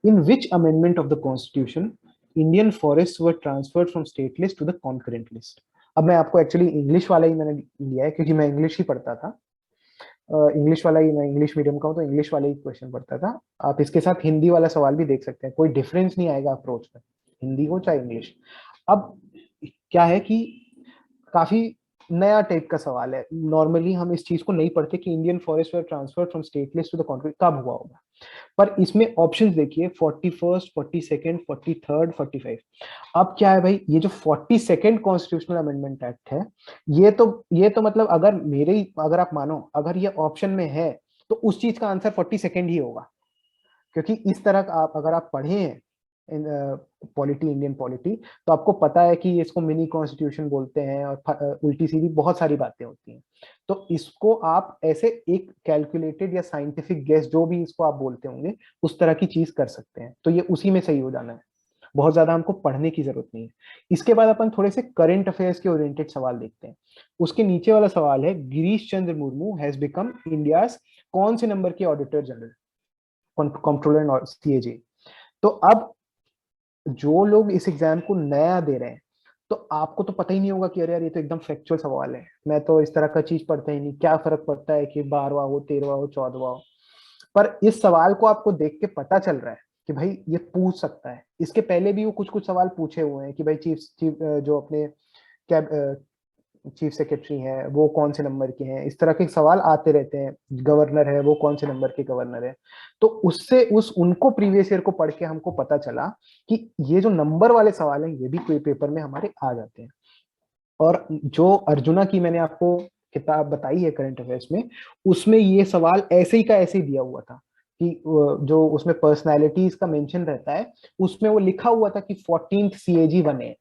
in which amendment of the constitution Indian forest were transferred from state list to the concurrent list. अब मैं आपको एक्चुअली इंग्लिश वाला ही मैंने लिया है क्योंकि मैं इंग्लिश ही पढ़ता था। इंग्लिश वाला ही, मैं इंग्लिश मीडियम का हूँ तो इंग्लिश वाला ही क्वेश्चन पढ़ता था। आप इसके साथ हिंदी वाला सवाल भी देख सकते हैं, कोई डिफरेंस नहीं आएगा अप्रोच में, हिंदी हो चाहे इंग्लिश। अब क्या है कि काफी नया टाइप का सवाल है, नॉर्मली हम इस चीज को नहीं पढ़ते कि Indian forest were transfer from state list to the country कब हुआ होगा। पर इसमें ऑप्शंस देखिए, 41st, 42nd, 43rd, 45। अब क्या है भाई, ये जो 42nd कॉन्स्टिट्यूशनल अमेंडमेंट एक्ट है, ये तो मतलब अगर आप मानो अगर ये ऑप्शन में है तो उस चीज का आंसर 42nd ही होगा। क्योंकि इस तरह का आप अगर आप पढ़े हैं पॉलिटी, इंडियन पॉलिटी, तो आपको पता है कि इसको मिनी कॉन्स्टिट्यूशन बोलते हैं और उल्टी सीधी बहुत सारी बातें होती हैं। तो इसको आप ऐसे एक कैलकुलेटेड या साइंटिफिक गेस, जो भी इसको आप बोलते होंगे, उस तरह की चीज कर सकते हैं, तो ये उसी में सही हो जाना है। बहुत ज्यादा हमको पढ़ने की जरूरत नहीं है। इसके बाद अपन थोड़े से करंट अफेयर्स के ओरिएंटेड सवाल देखते हैं। उसके नीचे वाला सवाल है, Girish Chandra Murmu has become India कौन से नंबर के ऑडिटर जनरल, कंट्रोलर और सीएजी। तो अब जो लोग इस एग्जाम को नया दे रहे हैं, तो आपको तो पता ही नहीं होगा कि अरे यार ये तो एकदम फैक्चुअल सवाल है, मैं तो इस तरह का चीज पढ़ता ही नहीं, क्या फर्क पड़ता है कि 12वां हो, 13वां हो, 14वां हो। पर इस सवाल को आपको देख के पता चल रहा है कि भाई ये पूछ सकता है। इसके पहले भी वो कुछ कुछ सवाल पूछे हुए हैं कि भाई चीफ चीफ जो अपने कैब चीफ सेक्रेटरी हैं वो कौन से नंबर के हैं, इस तरह के सवाल आते रहते हैं। गवर्नर है वो कौन से नंबर के गवर्नर है। तो उससे उनको प्रीवियस ईयर को पढ़ के हमको पता चला कि ये जो नंबर वाले सवाल हैं ये भी कोई पेपर में हमारे आ जाते हैं। और जो अर्जुना की मैंने आपको किताब बताई है करंट अफेयर्स में, उसमें ये सवाल ऐसे ही का ऐसे ही दिया हुआ था कि जो उसमें पर्सनालिटीज का मेंशन रहता है, उसमें वो लिखा हुआ था कि 14th सीएजी बने।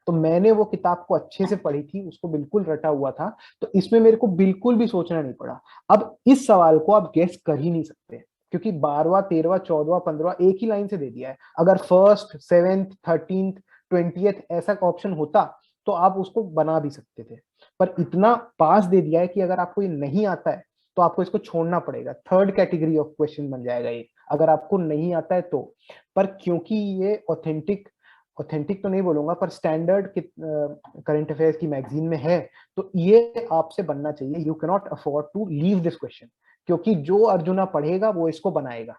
तो मैंने वो किताब को अच्छे से पढ़ी थी, उसको बिल्कुल रटा हुआ था, तो इसमें मेरे को बिल्कुल भी सोचना नहीं पड़ा। अब इस सवाल को आप गेस कर ही नहीं सकते, क्योंकि 12वां, 13वां, 14वां, 15वां एक ही लाइन से दे दिया है। अगर फर्स्ट, 7th, 13th, 20th ऐसा ऑप्शन होता तो आप उसको बना भी सकते थे। पर इतना पास दे दिया है कि अगर आपको ये नहीं आता है तो आपको इसको छोड़ना पड़ेगा, थर्ड कैटेगरी ऑफ क्वेश्चन बन जाएगा ये, अगर आपको नहीं आता है तो। पर क्योंकि ये ऑथेंटिक ऑथेंटिक तो नहीं बोलूंगा, पर स्टैंडर्ड करंट अफेयर्स की मैगजीन में है, तो ये आपसे बनना चाहिए। You can not afford to leave this question, क्योंकि जो अर्जुना पढ़ेगा वो इसको बनाएगा।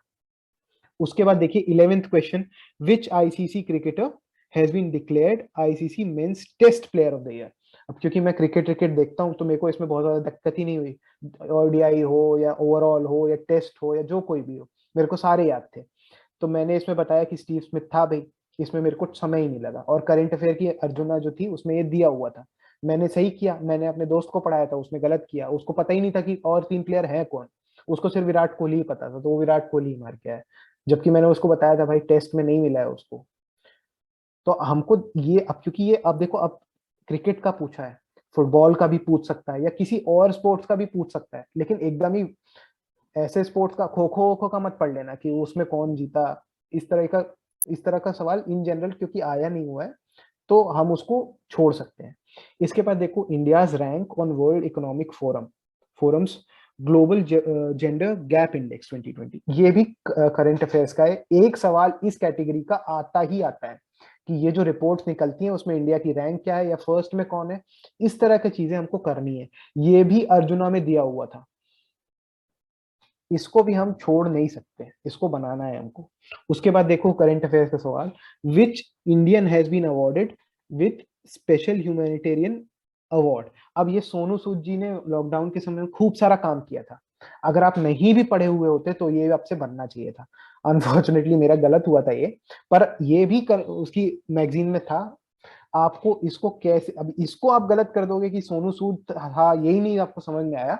उसके बाद देखिए 11th question, which ICC cricketer has been declared ICC men's test player of the year. अब क्योंकि मैं क्रिकेट देखता हूं तो मेरे को इसमें बहुत ज्यादा दिक्कत ही नहीं हुई, ओडीआई हो या ओवरऑल हो या टेस्ट हो या जो कोई भी हो, मेरे को सारे याद थे। तो मैंने इसमें बताया कि स्टीव स्मिथ था भाई, इसमें मेरे को समय ही नहीं लगा। और करंट अफेयर की अर्जुना जो थी उसमें ये दिया हुआ था, मैंने सही किया, मैंने अपने दोस्त को पढ़ाया था, उसने गलत किया, उसको पता ही नहीं था कि और 3 प्लेयर है कौन, उसको सिर्फ विराट कोहली ही पता था, तो वो विराट कोहली ही मार के आया। जबकि मैंने उसको बताया था भाई टेस्ट में नहीं मिला है उसको। तो हमको ये, अब क्योंकि ये, अब देखो, अब क्रिकेट का पूछा है, फुटबॉल का भी पूछ सकता है या किसी और स्पोर्ट्स का भी पूछ सकता है, लेकिन एकदम ही ऐसे स्पोर्ट्स का, खो खो खो का मत पढ़ लेना कि उसमें कौन जीता। इस तरह का सवाल इन जनरल क्योंकि आया नहीं हुआ है, तो हम उसको छोड़ सकते हैं। इसके बाद देखो, India's rank on world economic forums global gender gap index 2020, ये भी करंट अफेयर्स का है। एक सवाल इस कैटेगरी का आता ही आता है कि ये जो रिपोर्ट्स निकलती हैं उसमें इंडिया की रैंक क्या है या फर्स्ट में कौन है, इस तरह की चीजें हमको करनी है। ये भी अर्जुना में दिया हुआ था, इसको भी हम छोड़ नहीं सकते, इसको बनाना है हमको। उसके बाद देखो करंट अफेयर्स का सवाल, which Indian has been awarded with special humanitarian award. अब ये सोनू सूद जी ने लॉकडाउन के समय में खूब सारा काम किया था, अगर आप नहीं भी पढ़े हुए होते तो ये आपसे बनना चाहिए था। अनफॉर्चुनेटली मेरा गलत हुआ था ये, पर ये भी उसकी मैगजीन में था। आपको इसको कैसे, अब इसको आप गलत कर दोगे कि सोनू सूद, हाँ यही नहीं आपको समझ में आया,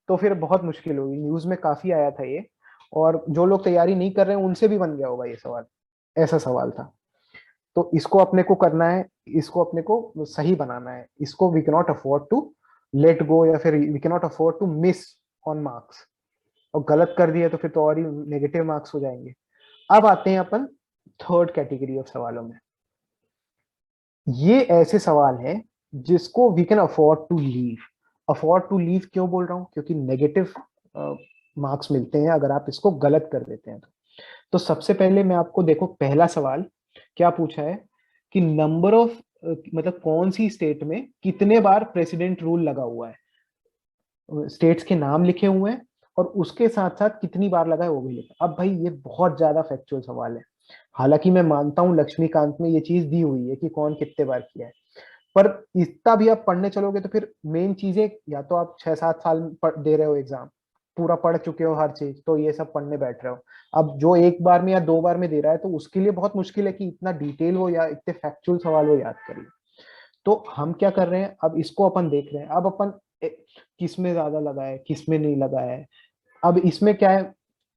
तो फिर बहुत मुश्किल होगी। न्यूज में काफी आया था ये, और जो लोग तैयारी नहीं कर रहे हैं उनसे भी बन गया होगा ये सवाल, ऐसा सवाल था। तो इसको अपने को करना है, इसको अपने को सही बनाना है, इसको we can not afford to let go, या फिर we can not afford to miss on marks. और गलत कर दिया तो फिर तो और ही नेगेटिव मार्क्स हो जाएंगे। अब आते हैं अपन थर्ड कैटेगरी ऑफ सवालों में। ये ऐसे सवाल हैं जिसको we can afford to leave. Afford to leave क्यों बोल रहा हूं, क्योंकि नेगेटिव मार्क्स मिलते हैं अगर आप इसको गलत कर देते हैं तो सबसे पहले मैं आपको, देखो पहला सवाल क्या पूछा है कि नंबर ऑफ, मतलब कौन सी स्टेट में कितने बार प्रेसिडेंट रूल लगा हुआ है। स्टेट्स के नाम लिखे हुए हैं और उसके साथ साथ कितनी बार लगा है वो भी लिखा। अब भाई ये बहुत ज्यादा फैक्चुअल सवाल है। हालांकि मैं मानता हूँ लक्ष्मीकांत में ये चीज दी हुई है कि कौन कितने बार किया है, पर इतना भी आप पढ़ने चलोगे तो फिर मेन चीजें, या तो आप 6-7 साल दे रहे हो एग्जाम, पूरा पढ़ चुके हो हर चीज, तो ये सब पढ़ने बैठ रहे हो। अब जो एक बार में या 2 बार में दे रहा है तो उसके लिए बहुत मुश्किल है कि इतना डिटेल हो या इतने फैक्चुअल सवाल हो याद कर ले। तो हम क्या कर रहे हैं, अब इसको अपन देख रहे हैं। अब अपन किस में ज्यादा लगा है किस में नहीं लगा है। अब इसमें क्या है,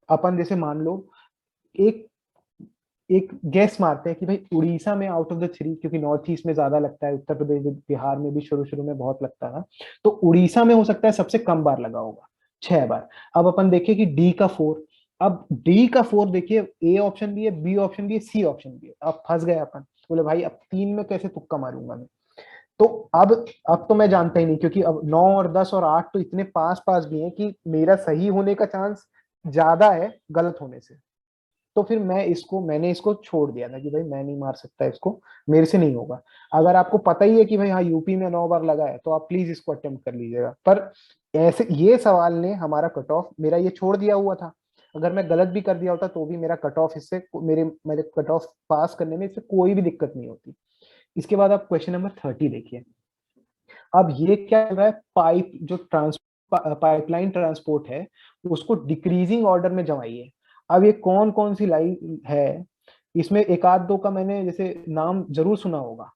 अपन जैसे मान लो एक एक गैस मारते हैं कि भाई उड़ीसा में आउट ऑफ द 3, क्योंकि नॉर्थ ईस्ट में ज्यादा लगता है, उत्तर प्रदेश बिहार में भी शुरू शुरू में बहुत लगता था, तो उड़ीसा में हो सकता है सबसे कम बार लगा होगा, 6 बार। अब अपन देखिए कि डी का 4। अब डी का 4 देखिए, ए ऑप्शन भी है, बी ऑप्शन भी है, सी ऑप्शन भी है। अब फंस गए अपन, बोले भाई अब 3 में कैसे तुक्का मारूंगा मैं। तो अब तो मैं जानता ही नहीं, क्योंकि अब 9 और 10 और 8 तो इतने पास पास भी हैं कि मेरा सही होने का चांस ज्यादा है गलत होने से। तो फिर मैंने इसको छोड़ दिया था कि भाई मैं नहीं मार सकता इसको, मेरे से नहीं होगा। अगर आपको पता ही है कि भाई हाँ यूपी में 9 बार लगा है तो आप प्लीज इसको अटेम्प्ट कर लीजिएगा। पर ऐसे ये सवाल ने हमारा कट ऑफ मेरा ये छोड़ दिया हुआ था। अगर मैं गलत भी कर दिया होता तो भी मेरा कट ऑफ इससे मेरे मेरे कट ऑफ पास करने में इससे कोई भी दिक्कत नहीं होती। इसके बाद आप क्वेश्चन नंबर 30 देखिए। अब ये क्या चल रहा है, पाइपलाइन ट्रांसपोर्ट है, उसको डिक्रीजिंग ऑर्डर में जमाइए। अब ये कौन कौन सी लाइन है, इसमें एक आध दो का मैंने जैसे नाम जरूर सुना होगा,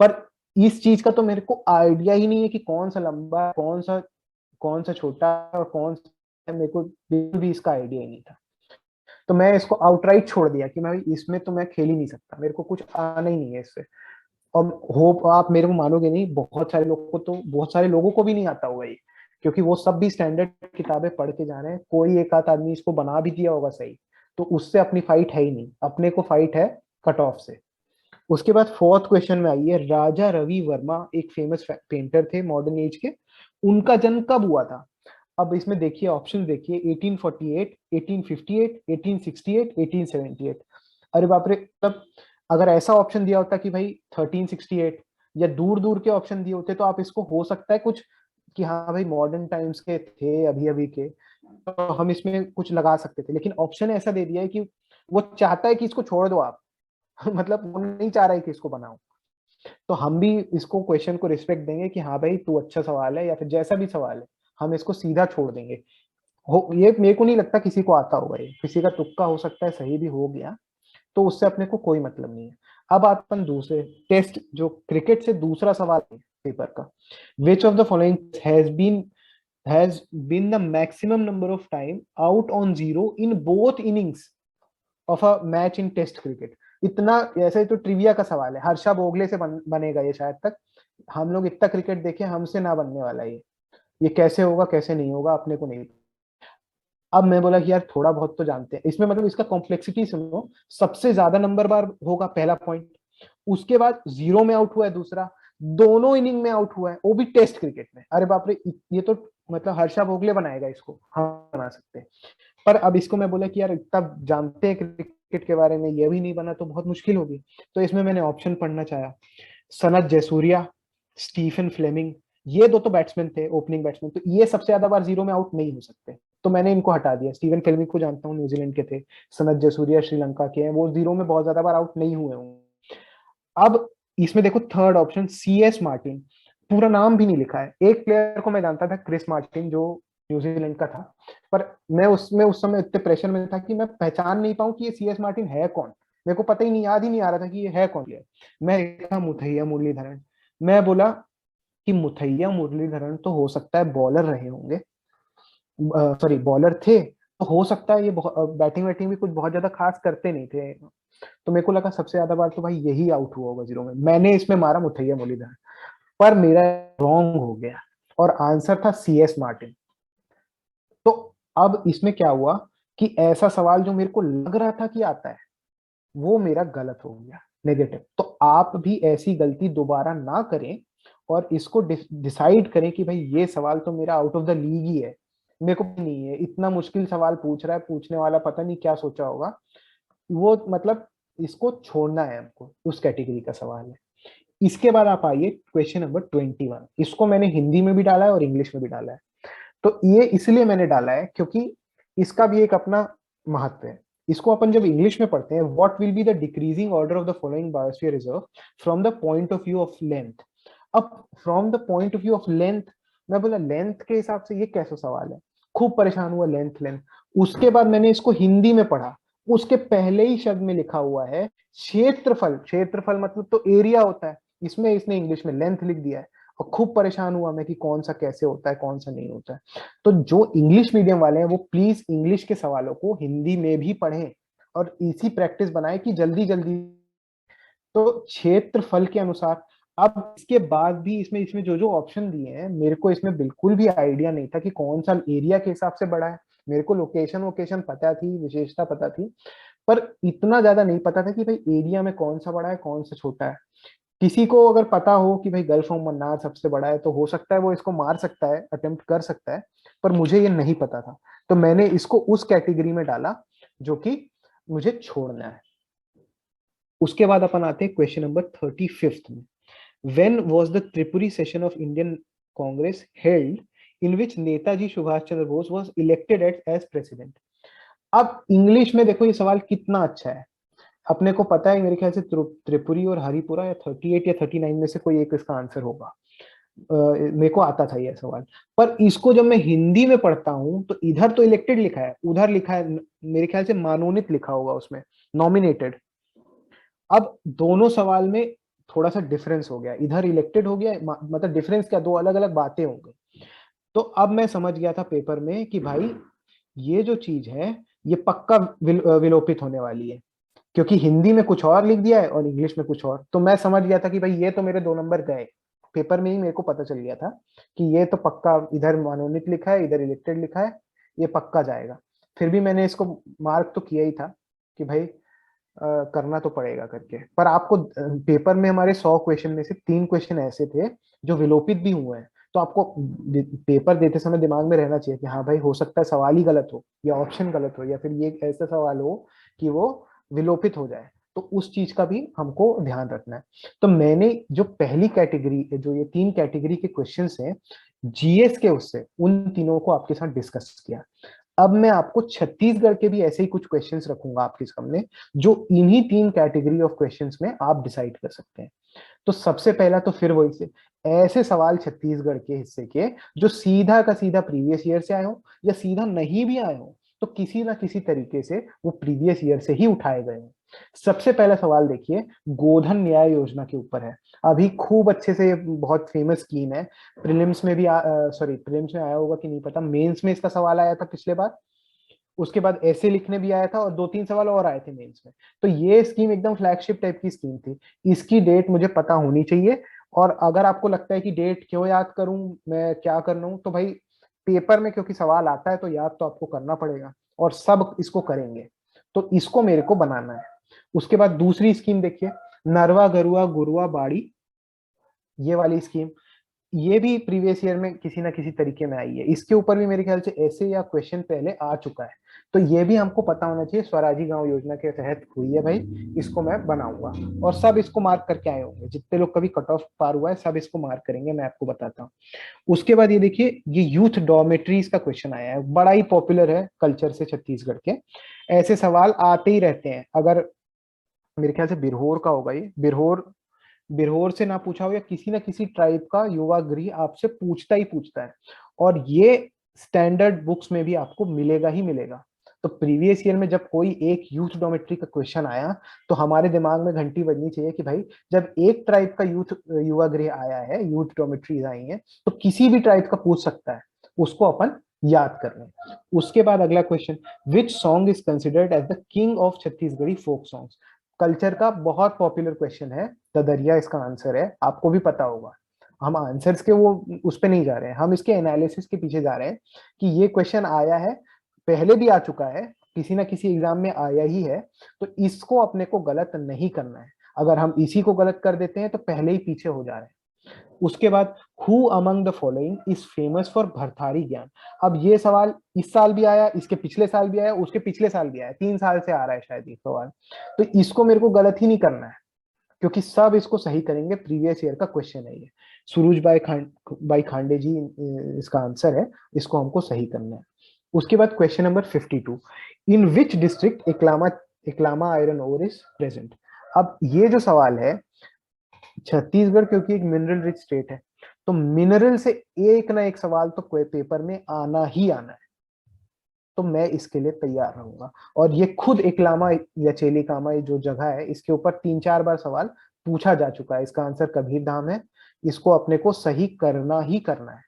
पर इस चीज का तो मेरे को आइडिया ही नहीं है कि कौन सा लंबा है, कौन सा छोटा है और कौन सा, मेरे को बिल्कुल भी इसका आइडिया ही नहीं था। तो मैं इसको आउटराइट छोड़ दिया कि मैं इसमें तो मैं खेल ही नहीं सकता, मेरे को कुछ आना ही नहीं है इससे। और होप आप मेरे को मानोगे नहीं, बहुत सारे लोगों को भी नहीं आता होगा ये, क्योंकि वो सब भी स्टैंडर्ड किताबें पढ़ के जा रहे हैं। कोई एक आध आदमी इसको बना भी दिया होगा सही, तो उससे अपनी फाइट है ही नहीं, अपने को फाइट है कट ऑफ से। उसके बाद फोर्थ क्वेश्चन में आइए, राजा रवि वर्मा एक फेमस पेंटर थे मॉडर्न एज के, उनका जन्म कब हुआ था। अब इसमें देखिए ऑप्शन देखिए, 1848, 1858, 1868, 1878। अरे बाप रे, तब अगर ऐसा ऑप्शन दिया होता कि भाई 1368 या दूर दूर के ऑप्शन दिए होते तो आप इसको हो सकता है कुछ कि हाँ भाई मॉडर्न टाइम्स के थे अभी अभी के, तो हम इसमें कुछ लगा सकते थे। लेकिन ऑप्शन ऐसा दे दिया है कि वो चाहता है कि इसको छोड़ दो आप मतलब वो नहीं चाह रहा है कि इसको बनाओ। तो हम भी इसको क्वेश्चन को रिस्पेक्ट देंगे कि हाँ भाई तू अच्छा सवाल है या फिर जैसा भी सवाल है, हम इसको सीधा छोड़ देंगे। हो ये मेरे को नहीं लगता किसी को आता होगा, ये किसी का तुक्का हो सकता है सही भी हो गया, तो उससे अपने को कोई मतलब नहीं है। अब अपन दूसरे टेस्ट जो क्रिकेट से दूसरा सवाल है पेपर का, which of the following has been the maximum number of time out on zero in both innings of a match in test cricket. इतना ऐसे तो ट्रिविया का सवाल है, हर्षा भोगले से बनेगा ये शायद तक। हम लोग इतना क्रिकेट देखे, हमसे ना बनने वाला ये कैसे होगा कैसे नहीं होगा अपने को नहीं। अब मैं बोला कि यार थोड़ा बहुत तो जानते हैं इसमें, मतलब इसका कॉम्प्लेक्सिटी सुनो। सबसे ज्यादा नंबर बार होगा पहला पॉइंट, उसके बाद जीरो में आउट हुआ है दूसरा, दोनों इनिंग में आउट हुआ है वो भी टेस्ट क्रिकेट में। अरे बाप रे, ये तो मतलब हर्षा भोगले बनाएगा इसको, हम बना सकते हैं। पर अब इसको मैं बोला कि यार इतना जानते हैं क्रिकेट के बारे में, ये भी नहीं बना तो बहुत मुश्किल होगी। तो इसमें मैंने ऑप्शन पढ़ना चाहा, सनत जयसूर्या, स्टीफन फ्लेमिंग। ये दो तो बैट्समैन थे, ओपनिंग बैट्समैन, तो ये सबसे ज्यादा बार जीरो में आउट नहीं हो सकते, तो मैंने इनको हटा दिया। स्टीवन फ्लेमिंग को जानता हूँ, न्यूजीलैंड के थे। सनत जयसूर्या श्रीलंका के हैं, वो जीरो में बहुत ज्यादा बार आउट नहीं हुए होंगे। अब इसमें देखो थर्ड ऑप्शन, CS मार्टिन, पूरा नाम भी नहीं लिखा है। एक प्लेयर को मैं जानता था, क्रिस मार्टिन, जो न्यूजीलैंड का था, पर मैं उसमें उस समय इतने प्रेशर में था कि मैं पहचान नहीं पाऊं कि ये CS मार्टिन है कौन। मेरे को पता ही नहीं, याद ही नहीं आ रहा था कि ये है कौन प्लेयर। मैं देखा मुथैया मुरलीधरन, मैं बोला कि मुथैया मुरलीधरन तो हो सकता है बॉलर रहे होंगे, सॉरी बॉलर थे, तो हो सकता है ये बैटिंग वैटिंग भी कुछ बहुत ज्यादा खास करते नहीं थे। तो मेरे को लगा सबसे ज्यादा बार तो भाई यही आउट हुआ होगा जीरो में, मैंने इसमें मारा मुथैया मुरलीधरन, पर मेरा रॉन्ग हो गया और आंसर था CS मार्टिन। तो अब इसमें क्या हुआ कि ऐसा सवाल जो मेरे को लग रहा था कि आता है वो मेरा गलत हो गया, नेगेटिव। तो आप भी ऐसी गलती दोबारा ना करें और इसको डिसाइड करें कि भाई ये सवाल तो मेरा आउट ऑफ द लीग ही है, मेरे को नहीं है, इतना मुश्किल सवाल पूछ रहा है, पूछने वाला पता नहीं क्या सोचा होगा वो, मतलब इसको छोड़ना है हमको, उस कैटेगरी का सवाल है। इसके बाद आप आइए क्वेश्चन नंबर 21, इसको मैंने हिंदी में भी डाला है और इंग्लिश में भी डाला है। तो ये इसलिए मैंने डाला है क्योंकि इसका भी एक अपना महत्व है। इसको अपन जब इंग्लिश में पढ़ते हैं, what will be the decreasing order of the following biosphere reserve from the point of view of length. अब from the point of view of length, मैं बोला लेंथ के हिसाब से ये कैसा सवाल है, खूब परेशान हुआ लेंथ लेंथ। उसके बाद मैंने इसको हिंदी में पढ़ा, उसके पहले ही शब्द में लिखा हुआ है क्षेत्रफल। क्षेत्रफल मतलब तो एरिया होता है, इसमें इसने इंग्लिश में लेंथ लिख दिया है। और खूब परेशान हुआ मैं कि कौन सा कैसे होता है कौन सा नहीं होता है। तो जो इंग्लिश मीडियम वाले हैं वो प्लीज इंग्लिश के सवालों को हिंदी में भी पढ़ें और इसी प्रैक्टिस बनाए कि जल्दी जल्दी। तो क्षेत्रफल के अनुसार, अब इसके बाद भी इसमें इसमें जो जो ऑप्शन दिए हैं, मेरे को इसमें बिल्कुल भी आइडिया नहीं था कि कौन सा एरिया के हिसाब से बड़ा है। मेरे को लोकेशन वोकेशन पता थी, विशेषता पता थी, पर इतना ज्यादा नहीं पता था कि भाई एरिया में कौन सा बड़ा है कौन सा छोटा है। किसी को अगर पता हो कि भाई गल्फ ऑफ मन्नार सबसे बड़ा है तो हो सकता है वो इसको मार सकता है, अटेम्प्ट कर सकता है, पर मुझे ये नहीं पता था। तो मैंने इसको उस कैटेगरी में डाला जो कि मुझे छोड़ना है। उसके बाद अपन आते हैं क्वेश्चन नंबर 35 में। When was the Tripuri session of Indian congress held in which Netaji Subhash Chandra Bose was elected as president. अब इंग्लिश में देखो ये सवाल कितना अच्छा है। अपने को पता है मेरे ख्याल से त्रिपुरी और हरिपुरा या 38 या 39 में से कोई एक इसका आंसर होगा। मेरे को आता था ये सवाल, पर इसको जब मैं हिंदी में पढ़ता हूं तो इधर तो इलेक्टेड लिखा है, उधर लिखा है मेरे ख्याल से मनोनीत लिखा होगा उसमें, नॉमिनेटेड। अब दोनों सवाल में थोड़ा सा डिफरेंस हो गया, इधर इलेक्टेड हो गया, मतलब डिफरेंस क्या, दो अलग अलग बातें हो गई। तो अब मैं समझ गया था पेपर में कि भाई ये जो चीज है ये पक्का विलोपित होने वाली है, क्योंकि हिंदी में कुछ और लिख दिया है और इंग्लिश में कुछ और। तो मैं समझ गया था कि भाई ये तो मेरे 2 नंबर गए। पेपर में ही मेरे को पता चल गया था कि ये तो पक्का, इधर मनोनीत लिखा है इधर इलेक्टेड लिखा है, ये पक्का जाएगा। फिर भी मैंने इसको मार्क तो किया ही था कि भाई करना तो पड़ेगा करके। पर आपको पेपर में हमारे 100 क्वेश्चन में से 3 क्वेश्चन ऐसे थे जो विलोपित भी हुए हैं। तो आपको पेपर देते समय दिमाग में रहना चाहिए कि हाँ भाई हो सकता है सवाल ही गलत हो या ऑप्शन गलत हो या फिर ये ऐसा सवाल हो कि वो विलोपित हो जाए। तो उस चीज का भी हमको ध्यान रखना है। तो मैंने जो पहली कैटेगरी, जो ये 3 कैटेगरी के क्वेश्चंस हैं जीएस के, उससे उन तीनों को आपके साथ डिस्कस किया। अब मैं आपको छत्तीसगढ़ के भी ऐसे ही कुछ क्वेश्चंस रखूंगा आपके सामने, जो इन्हीं 3 कैटेगरी ऑफ क्वेश्चंस में आप डिसाइड कर सकते हैं। तो सबसे पहला तो फिर वही से ऐसे सवाल छत्तीसगढ़ के हिस्से के जो सीधा का सीधा प्रीवियस ईयर से आए हो या सीधा नहीं भी आए हो तो किसी ना किसी तरीके से वो प्रीवियस ईयर से ही उठाए गए हो। सबसे पहला सवाल देखिए, गोधन न्याय योजना के ऊपर है। अभी खूब अच्छे से, बहुत फेमस स्कीम है। प्रीलिम्स में भी सॉरी प्रीलिम्स में आया होगा कि नहीं पता, मेंस में इसका सवाल आया था पिछले बार। उसके बाद ऐसे लिखने भी आया था और 2-3 सवाल और आए थे मेंस में। तो ये स्कीम एकदम फ्लैगशिप टाइप की स्कीम थी। इसकी डेट मुझे पता होनी चाहिए। और अगर आपको लगता है कि डेट क्यों याद करूं, मैं क्या कर लूं, तो भाई पेपर में क्योंकि सवाल आता है तो याद तो आपको करना पड़ेगा और सब इसको करेंगे। तो इसको मेरे को बनाना है। उसके बाद दूसरी स्कीम देखिए, नरवा गरुआ गुरुआ बाड़ी, ये वाली स्कीम, ये भी प्रीवियस ईयर में किसी ना किसी तरीके में आई है। इसके ऊपर भी मेरे ख्याल से ऐसे या क्वेश्चन पहले आ चुका है। तो ये भी हमको पता होना चाहिए, स्वराजी गांव योजना के तहत हुई है भाई, इसको मैं बनाऊंगा। और सब इसको मार्क करके आए होंगे, जितने लोग कभी कट ऑफ पार हुआ है सब इसको मार्क करेंगे, मैं आपको बताता हूँ। उसके बाद ये देखिए, ये यूथ डॉर्मेट्रीज का क्वेश्चन आया है, बड़ा ही पॉपुलर है कल्चर से छत्तीसगढ़ के। ऐसे सवाल आते ही रहते हैं। अगर मेरे ख्याल से बिरहोर का होगा ये, बिरहोर, बिरहोर से ना पूछा हो या किसी ना किसी ट्राइब का युवा गृह आपसे पूछता ही पूछता है। और ये स्टैंडर्ड बुक्स में भी आपको मिलेगा ही मिलेगा। तो प्रीवियस ईयर में जब कोई एक यूथ डोमेट्री का क्वेश्चन आया तो हमारे दिमाग में घंटी बजनी चाहिए कि भाई जब एक ट्राइब का यूथ युवा गृह आया है, यूथ डोमेट्रीज आई हैं, तो किसी भी ट्राइब का पूछ सकता है, उसको अपन याद कर लें। उसके बाद अगला question, which song is considered as the king of Chhattisgarhi folk songs. Culture का बहुत पॉपुलर क्वेश्चन है, ददरिया इसका आंसर है, आपको भी पता होगा। हम आंसर्स के वो उस पे नहीं जा रहे हैं, हम इसके एनालिसिस के पीछे जा रहे हैं कि ये क्वेश्चन आया है, पहले भी आ चुका है, किसी ना किसी एग्जाम में आया ही है। तो इसको अपने को गलत नहीं करना है। अगर हम इसी को गलत कर देते हैं तो पहले ही पीछे हो जा रहे हैं। उसके बाद, who among the following is famous for Bharthari ज्ञान। अब ये सवाल इस साल भी आया, इसके पिछले साल भी आया, उसके पिछले साल भी आया, 3 साल से आ रहा है शायद ये सवाल। तो इसको मेरे को गलत ही नहीं करना है। क्योंकि सब इसको सही करेंगे, प्रीवियस ईयर का क्वेश्चन है ये। सुरुज बाई खांडे जी इसका आंसर है, इसको हमको सही करना है। उसके बाद question number 52, in which district इक्लामा आयरन ओर इज प्रेजेंट। अब ये जो सवाल है, छत्तीसगढ़ क्योंकि एक मिनरल रिच स्टेट है, तो मिनरल से एक ना एक सवाल तो कोई पेपर में आना ही आना है, तो मैं इसके लिए तैयार रहूंगा। और ये खुद इकलामा या चेलिकामा ये जो जगह है, इसके ऊपर 3-4 बार सवाल पूछा जा चुका है। इसका आंसर कबीर धाम है, इसको अपने को सही करना ही करना है।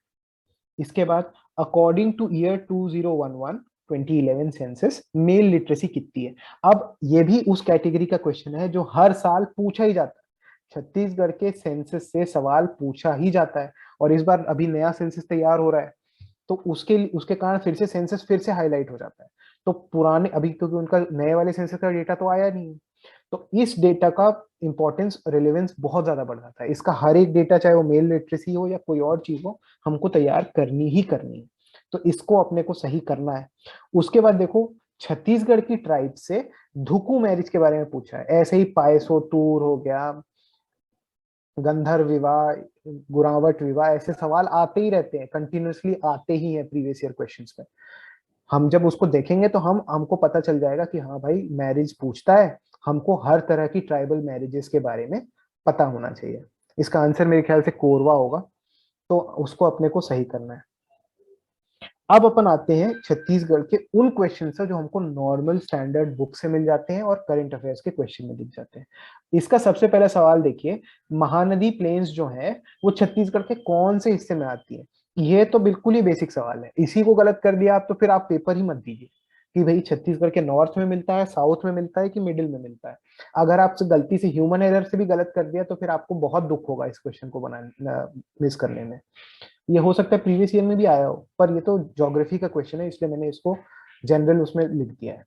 इसके बाद according two year 2011 2011 census mail literacy कितनी है। अब ये भी उस कैटेगरी का क्वेश्चन है जो हर साल पूछा ही जाता है, छत्तीसगढ़ के सेंसस से सवाल पूछा ही जाता है, और इस बार अभी नया सेंसस तैयार हो रहा है, तो उसके कारण फिर से सेंसस फिर से हाईलाइट हो जाता है। तो पुराने अभी, क्योंकि उनका नए वाले सेंसस का डेटा तो आया नहीं है, तो इस डेटा का इंपॉर्टेंस रिलेवेंस बहुत ज्यादा बढ़ जाता है। इसका हर एक डेटा, चाहे वो मेल लिटरेसी हो या कोई और चीज हो, हमको तैयार करनी ही करनी है, तो इसको अपने को सही करना है। उसके बाद देखो, छत्तीसगढ़ की ट्राइब से धुकू मैरिज के बारे में पूछा है, ऐसे ही पायसो टूर हो गया, गंधर्व विवाह, गुरावट विवाह, ऐसे सवाल आते ही रहते हैं, कंटिन्यूअसली आते ही हैं प्रीवियस ईयर क्वेश्चंस में। हम जब उसको देखेंगे तो हमको पता चल जाएगा कि हाँ भाई मैरिज पूछता है, हमको हर तरह की ट्राइबल मैरिजेस के बारे में पता होना चाहिए। इसका आंसर मेरे ख्याल से कोरवा होगा, तो उसको अपने को सही करना है। अब अपन आते हैं छत्तीसगढ़ के उन क्वेश्चन से जो हमको नॉर्मल स्टैंडर्ड बुक से मिल जाते हैं और करंट अफेयर्स के क्वेश्चन में दिख जाते हैं। इसका सबसे पहला सवाल देखिए, महानदी प्लेन्स जो है वो छत्तीसगढ़ के कौन से हिस्से में आती है। ये तो बिल्कुल ही बेसिक सवाल है, इसी को गलत कर दिया आप तो फिर आप पेपर ही मत दीजिए कि भाई छत्तीसगढ़ के नॉर्थ में मिलता है, साउथ में मिलता है कि मिडिल में मिलता है। अगर आपसे गलती से ह्यूमन एरर से भी गलत कर दिया तो फिर आपको बहुत दुख होगा इस क्वेश्चन को बनाने मिस करने में। ये हो सकता है प्रीवियस ईयर में भी आया हो, पर ये तो ज्योग्राफी का क्वेश्चन है, इसलिए मैंने इसको जनरल उसमें लिख दिया है।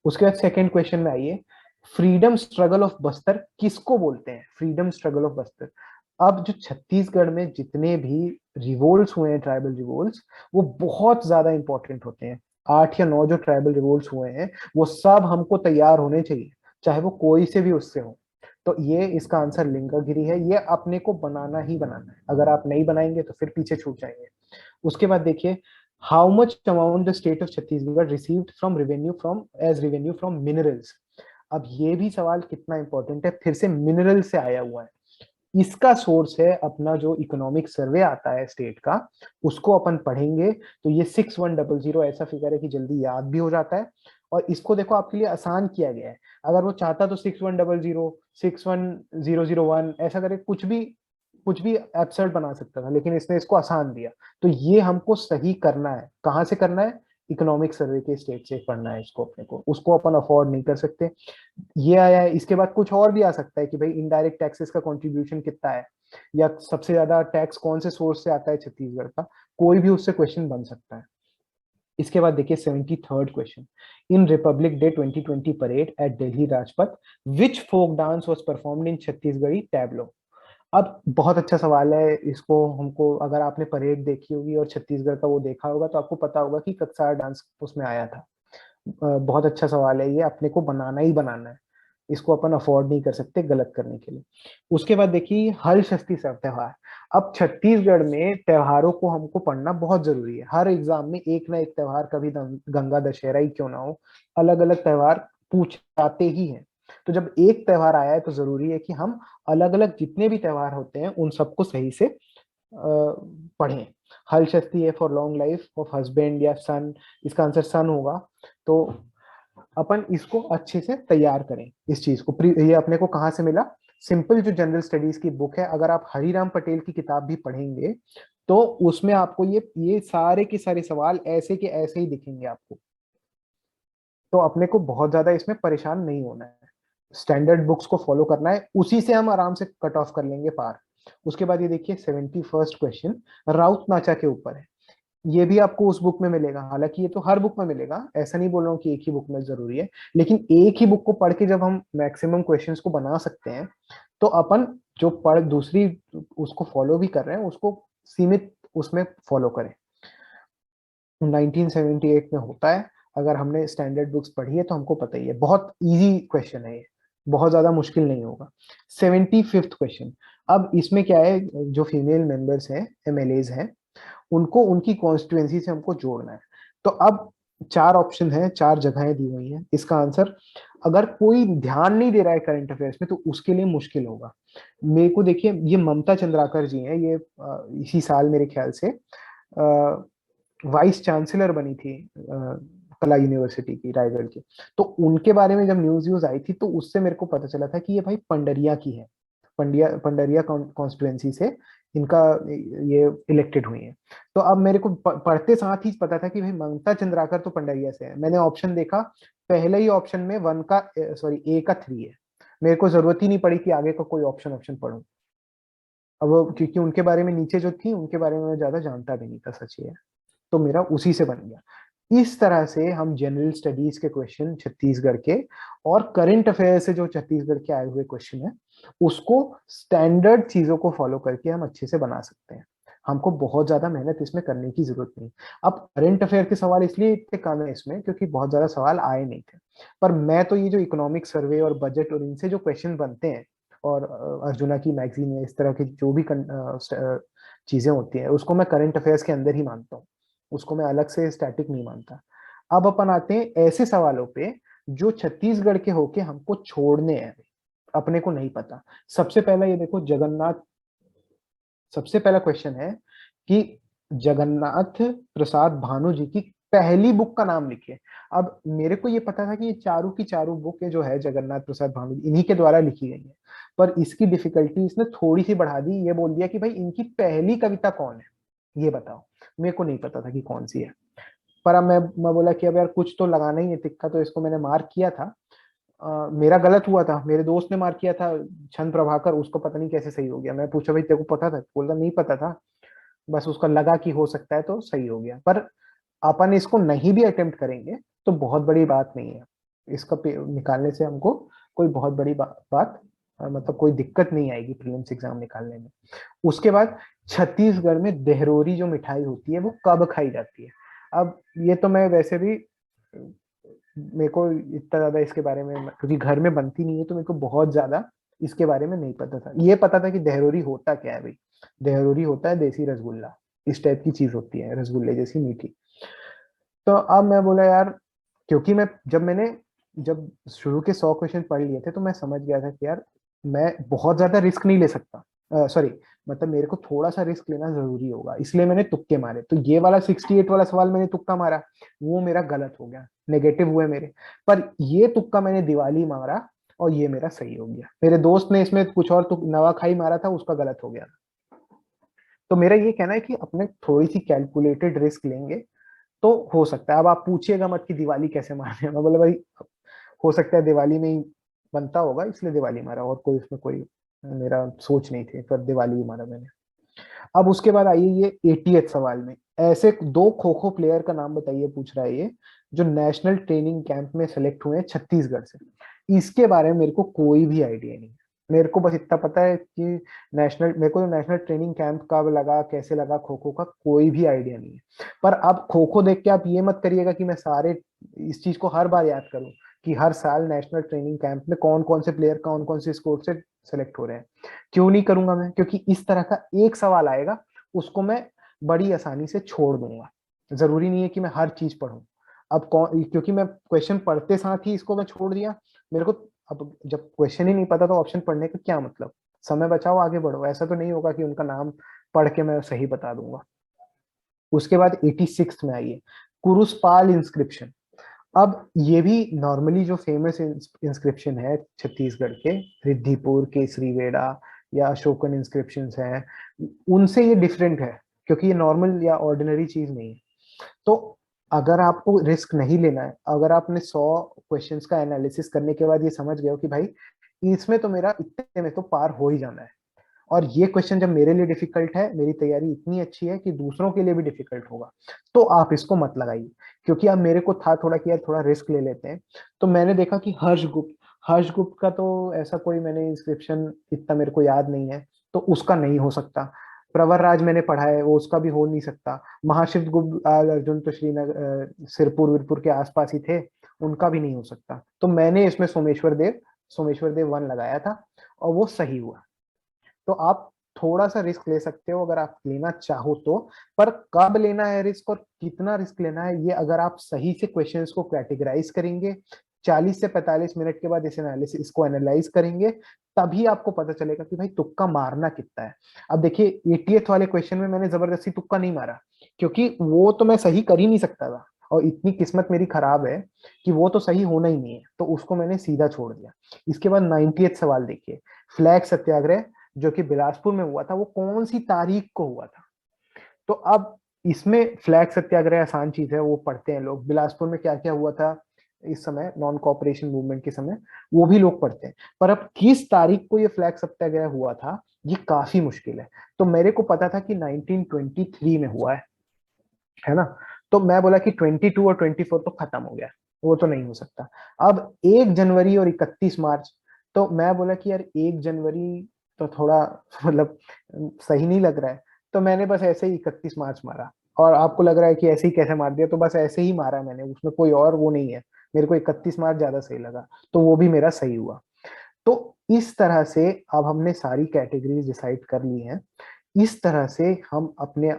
उसके बाद सेकंड क्वेश्चन में आइए, फ्रीडम स्ट्रगल ऑफ बस्तर किसको बोलते हैं। फ्रीडम स्ट्रगल ऑफ बस्तर, अब जो छत्तीसगढ़ में जितने भी रिवोल्ट्स हुए हैं, ट्राइबल रिवोल्ट्स, वो बहुत ज्यादा इंपॉर्टेंट होते हैं। 8 या 9 जो ट्राइबल रिवोल्ट्स हुए हैं वो सब हमको तैयार होने चाहिए, चाहे वो कोई से भी उससे हो। तो ये इसका आंसर लिंगागिरी है, ये अपने को बनाना ही बनाना है, अगर आप नहीं बनाएंगे तो फिर पीछे छूट जाएंगे। उसके बाद देखिए, how much amount the state of Chhattisgarh received from revenue from minerals. अब ये भी सवाल कितना इंपॉर्टेंट है, फिर से मिनरल से आया हुआ है। इसका सोर्स है अपना जो इकोनॉमिक सर्वे आता है स्टेट का, उसको अपन पढ़ेंगे तो ये 6100 ऐसा फिगर है कि जल्दी याद भी हो जाता है। और इसको देखो आपके लिए आसान किया गया है, अगर वो चाहता तो 6100 61001 ऐसा करके कुछ भी एब्सर्ड बना सकता था, लेकिन इसने इसको आसान दिया। तो ये हमको सही करना है, कहाँ से करना है, इकोनॉमिक सर्वे के स्टेट से पढ़ना है इसको अपने को, उसको अपन अफोर्ड नहीं कर सकते। ये आया है, इसके बाद कुछ और भी आ सकता है कि भाई इनडायरेक्ट टैक्सेस का कंट्रीब्यूशन कितना है, या सबसे ज्यादा टैक्स कौन से सोर्स से आता है छत्तीसगढ़ का, कोई भी उससे क्वेश्चन बन सकता है। इसके बाद देखिए 73rd question, in Republic Day 2020 parade at Delhi Rajpath which folk dance was performed in Chhattisgarhi tableau. अब बहुत अच्छा सवाल है, इसको हमको, अगर आपने परेड देखी होगी और छत्तीसगढ़ का वो देखा होगा तो आपको पता होगा कि कक्सार डांस उसमें आया था। बहुत अच्छा सवाल है ये, अपने को बनाना ही बनाना है, इसको अपन अफोर्ड नहीं कर सकते गलत करने के लिए। उसके बाद देखिए हल षष्ठी सब त्योहार। अब छत्तीसगढ़ में त्योहारों को हमको पढ़ना बहुत जरूरी है, हर एग्जाम में एक ना एक त्योहार, कभी गंगा दशहरा ही क्यों ना हो, अलग अलग त्योहार पूछाते ही हैं। तो जब एक त्योहार आया है तो जरूरी है कि हम अलग अलग जितने भी त्योहार होते हैं उन सबको सही से पढ़ें। हल षष्ठी है for long life of husband या सन, इसका आंसर सन होगा। तो अपन इसको अच्छे से तैयार करें इस चीज को। ये अपने को कहाँ से मिला, सिंपल जो जनरल स्टडीज की बुक है, अगर आप हरिराम पटेल की किताब भी पढ़ेंगे तो उसमें आपको ये सारे के सारे सवाल ऐसे के ऐसे ही दिखेंगे आपको। तो अपने को बहुत ज्यादा इसमें परेशान नहीं होना है, स्टैंडर्ड बुक्स को फॉलो करना है, उसी से हम आराम से कट ऑफ कर लेंगे पार। उसके बाद ये देखिए 71st क्वेश्चन राउत नाचा के ऊपर है। ये भी आपको उस बुक में मिलेगा, हालांकि ये तो हर बुक में मिलेगा, ऐसा नहीं बोल रहा हूँ कि एक ही बुक में जरूरी है, लेकिन एक ही बुक को पढ़ के जब हम मैक्सिमम क्वेश्चंस को बना सकते हैं, तो अपन जो पढ़ दूसरी उसको फॉलो भी कर रहे हैं उसको सीमित उसमें फॉलो करें। 1978 में होता है, अगर हमने स्टैंडर्ड बुक्स पढ़ी है तो हमको पता ही है, बहुत इजी क्वेश्चन है ये, बहुत ज्यादा मुश्किल नहीं होगा। 75th question. अब इसमें क्या है, जो फीमेल मेंबर्स हैं, एमएलएज हैं, उनको उनकी कॉन्स्टिट्यूएंसी से हमको जोड़ना है। तो अब चार ऑप्शन है, चार जगहें दी हुई हैं इसका आंसर। अगर कोई ध्यान नहीं दे रहा है करंट अफेयर्स में तो उसके लिए मुश्किल होगा। मेरे को देखिए, ये ममता चंद्राकर जी हैं, ये इसी साल मेरे ख्याल से वाइस चांसलर बनी थी कला यूनिवर्सिटी की, रायगढ़ की। तो उनके बारे में जब न्यूज व्यूज आई थी तो उससे मेरे को पता चला था कि ये भाई पंडरिया की है, पंडरिया कॉन्स्टिट्युएंसी से इनका ये इलेक्टेड हुई है। तो अब मेरे को पढ़ते साथ ही पता था कि भाई ममता चंद्राकर तो पंडरिया से है। मैंने ऑप्शन देखा, पहले ही ऑप्शन में वन का सॉरी ए का 3 है। मेरे को जरूरत ही नहीं पड़ी कि आगे का कोई ऑप्शन ऑप्शन पढूं। अब क्योंकि उनके बारे में नीचे जो थी उनके बारे में मैं ज्यादा जानता भी नहीं था, सच ये है। तो मेरा उसी से बन गया। इस तरह से हम जनरल स्टडीज के क्वेश्चन छत्तीसगढ़ के और करंट अफेयर से जो छत्तीसगढ़ के आए हुए क्वेश्चन है उसको स्टैंडर्ड चीजों को फॉलो करके हम अच्छे से बना सकते हैं। हमको बहुत ज्यादा मेहनत इसमें करने की जरूरत नहीं। अब करंट अफेयर के सवाल इसलिए इतने कम है इसमें क्योंकि बहुत ज्यादा सवाल आए नहीं थे। पर मैं तो ये जो इकोनॉमिक सर्वे और बजट और इनसे जो क्वेश्चन बनते हैं, और अर्जुना की मैगजीन में इस तरह की जो भी चीजें होती हैं उसको मैं करंट अफेयर्स के अंदर ही मानता हूँ। उसको मैं अलग से स्टैटिक नहीं मानता। अब अपन आते हैं ऐसे सवालों पे जो छत्तीसगढ़ के होके हमको छोड़ने हैं, अपने को नहीं पता। सबसे पहला ये देखो, जगन्नाथ, सबसे पहला क्वेश्चन है कि जगन्नाथ प्रसाद भानु जी की पहली बुक का नाम लिखिए। अब मेरे को ये पता था कि ये चारों की चारों बुक जो है जगन्नाथ प्रसाद भानु इन्हीं के द्वारा लिखी गई है। पर इसकी डिफिकल्टी इसने थोड़ी सी बढ़ा दी, ये बोल दिया कि भाई इनकी पहली कविता कौन है ये बताओ। मेरे को नहीं पता था कि कौन सी है। पर अब मैं बोला कि अब यार कुछ तो लगाना ही है तिक्का, तो इसको मैंने मार्क किया था। मेरा गलत हुआ था, मेरे दोस्त ने मार्क किया था छंद प्रभाकर, उसको पता नहीं कैसे सही हो गया। मैं पूछा भाई तेरे को पता था? बोला नहीं पता था, बस उसका लगा कि हो सकता है तो सही हो गया। पर अपन इसको नहीं भी अटेम्प्ट करेंगे तो बहुत बड़ी बात नहीं है। इसका निकालने से हमको कोई बहुत बड़ी बात मतलब कोई दिक्कत नहीं आएगी प्रीलिम्स एग्जाम निकालने में। उसके बाद छत्तीसगढ़ में देहरोरी जो मिठाई होती है वो कब खाई जाती है? अब ये तो मैं वैसे भी, मेरे को इतना ज्यादा इसके बारे में क्योंकि घर में बनती नहीं है तो मेरे को बहुत ज्यादा इसके बारे में नहीं पता था। ये पता था कि देहरोरी होता क्या है भाई। देहरोरी होता है देसी रसगुल्ला, इस टाइप की चीज होती है, रसगुल्ले जैसी मीठी। तो अब मैं बोला यार, क्योंकि मैंने जब शुरू के 100 क्वेश्चन पढ़ लिए थे तो मैं समझ गया था कि यार मैं बहुत ज्यादा रिस्क नहीं ले सकता। सॉरी, मतलब मेरे को थोड़ा सा रिस्क लेना जरूरी होगा, इसलिए मैंने तुक्के मारे। तो ये वाला 68 वाला सवाल मैंने तुक्का मारा, वो मेरा गलत हो गया, नेगेटिव हुए मेरे। पर ये तुक्का मैंने दिवाली मारा और ये मेरा सही हो गया। मेरे दोस्त ने इसमें कुछ और नवाखाई मारा था, उसका गलत हो गया। तो मेरा ये कहना है कि अपने थोड़ी सी कैलकुलेटेड रिस्क लेंगे तो हो सकता है। अब आप पूछिएगा मत कि दिवाली कैसे मारने, मैं बोला भाई हो सकता है दिवाली में ही बनता होगा इसलिए दिवाली मारा, और कोई उसमें कोई मेरा सोच नहीं थी, पर दिवाली ही मारा मैंने। अब उसके बाद आइए ये 80th सवाल में, ऐसे दो खो खो प्लेयर का नाम बताइए, पूछ रहा है ये, जो नेशनल ट्रेनिंग कैंप में सेलेक्ट हुए हैं छत्तीसगढ़ से। इसके बारे में मेरे को कोई भी आइडिया नहीं है। मेरे को बस इतना पता है कि मेरे को नेशनल ट्रेनिंग कैंप कब लगा, कैसे लगा, खो खो का कोई भी आइडिया नहीं है। पर अब खो खो देख के आप ये मत करिएगा कि मैं सारे इस चीज को हर बार याद करूं कि हर साल नेशनल ट्रेनिंग कैंप में कौन कौन से प्लेयर कौन कौन से स्पोर्ट से सेलेक्ट हो रहे हैं। क्यों नहीं करूंगा मैं? क्योंकि इस तरह का एक सवाल आएगा उसको मैं बड़ी आसानी से छोड़ दूंगा। जरूरी नहीं है कि मैं हर चीज पढूं। अब कौन, क्योंकि मैं क्वेश्चन पढ़ते साथ ही इसको मैं छोड़ दिया, मेरे को अब जब क्वेश्चन ही नहीं पता तो ऑप्शन पढ़ने का क्या मतलब? समय बचाओ आगे बढ़ो। ऐसा तो नहीं होगा कि उनका नाम पढ़ के मैं सही बता दूंगा। उसके बाद 86 में आइए, कुरुसपाल इंस्क्रिप्शन। अब ये भी नॉर्मली जो फेमस इंस्क्रिप्शन है छत्तीसगढ़ के, रिद्धिपुर, केसरीवेड़ा या अशोकन इंस्क्रिप्शन है, उनसे ये डिफरेंट है क्योंकि ये नॉर्मल या ऑर्डिनरी चीज नहीं है। तो अगर आपको रिस्क नहीं लेना है, अगर आपने 100 क्वेश्चंस का एनालिसिस करने के बाद ये समझ गए हो कि भाई इसमें तो मेरा इतने में तो पार हो ही जाना है, और ये क्वेश्चन जब मेरे लिए डिफिकल्ट है, मेरी तैयारी इतनी अच्छी है कि दूसरों के लिए भी डिफिकल्ट होगा, तो आप इसको मत लगाइए। क्योंकि अब मेरे को था थोड़ा कि यार थोड़ा रिस्क ले लेते हैं, तो मैंने देखा कि हर्ष गुप्त का तो ऐसा कोई मैंने इंस्क्रिप्शन इतना मेरे को याद नहीं है, तो उसका नहीं हो सकता। प्रवर राज मैंने पढ़ा है, वो उसका भी हो नहीं सकता। महाशिव गुप्त अर्जुन तो श्रीनगर सिरपुर विरपुर के आसपास ही थे, उनका भी नहीं हो सकता। तो मैंने इसमें सोमेश्वर देव सोमेश्वर देव 1 लगाया था और वो सही हुआ। तो आप थोड़ा सा रिस्क ले सकते हो अगर आप लेना चाहो तो, पर कब लेना है रिस्क और कितना रिस्क लेना है, ये अगर आप सही से क्वेश्चंस को कैटेगराइज करेंगे, 40 से 45 मिनट के बाद इस एनालिसिस इसको एनालाइज करेंगे, तभी आपको पता चलेगा कि भाई तुक्का मारना कितना है। अब देखिए 80th वाले क्वेश्चन में मैंने जबरदस्ती तुक्का नहीं मारा, क्योंकि वो तो मैं सही कर ही नहीं सकता था, और इतनी किस्मत मेरी खराब है कि वो तो सही होना ही नहीं है, तो उसको मैंने सीधा छोड़ दिया। इसके बाद 90th सवाल देखिए, फ्लैग सत्याग्रह जो कि बिलासपुर में हुआ था, वो कौन सी तारीख को हुआ था। तो अब इसमें फ्लैग सत्याग्रह आसान चीज है, वो पढ़ते हैं लोग, बिलासपुर में क्या क्या हुआ था इस समय नॉन कॉपरेशन मूवमेंट के समय, वो भी लोग पढ़ते हैं। पर अब किस तारीख को ये फ्लैग सत्याग्रह हुआ था, ये काफी मुश्किल है। तो मेरे को पता था कि 1923 में हुआ है ना। तो मैं बोला कि 22 और 24 तो खत्म हो गया, वो तो नहीं हो सकता। अब 1 जनवरी और 31 मार्च, तो मैं बोला कि यार 1 जनवरी तो थोड़ा मतलब सही नहीं लग रहा है, तो मैंने बस ऐसे ही 31 मार्च मारा। और आपको लग रहा है कि ऐसे ही कैसे मार दिया, तो बस ऐसे ही मारा मैंने, उसमें कोई और वो नहीं है। मेरे को 31 मार्च ज्यादा सही लगा, तो वो भी मेरा सही हुआ। तो इस तरह से अब हमने सारी कैटेगरीज डिसाइड कर ली हैं। इस तरह से हम अपने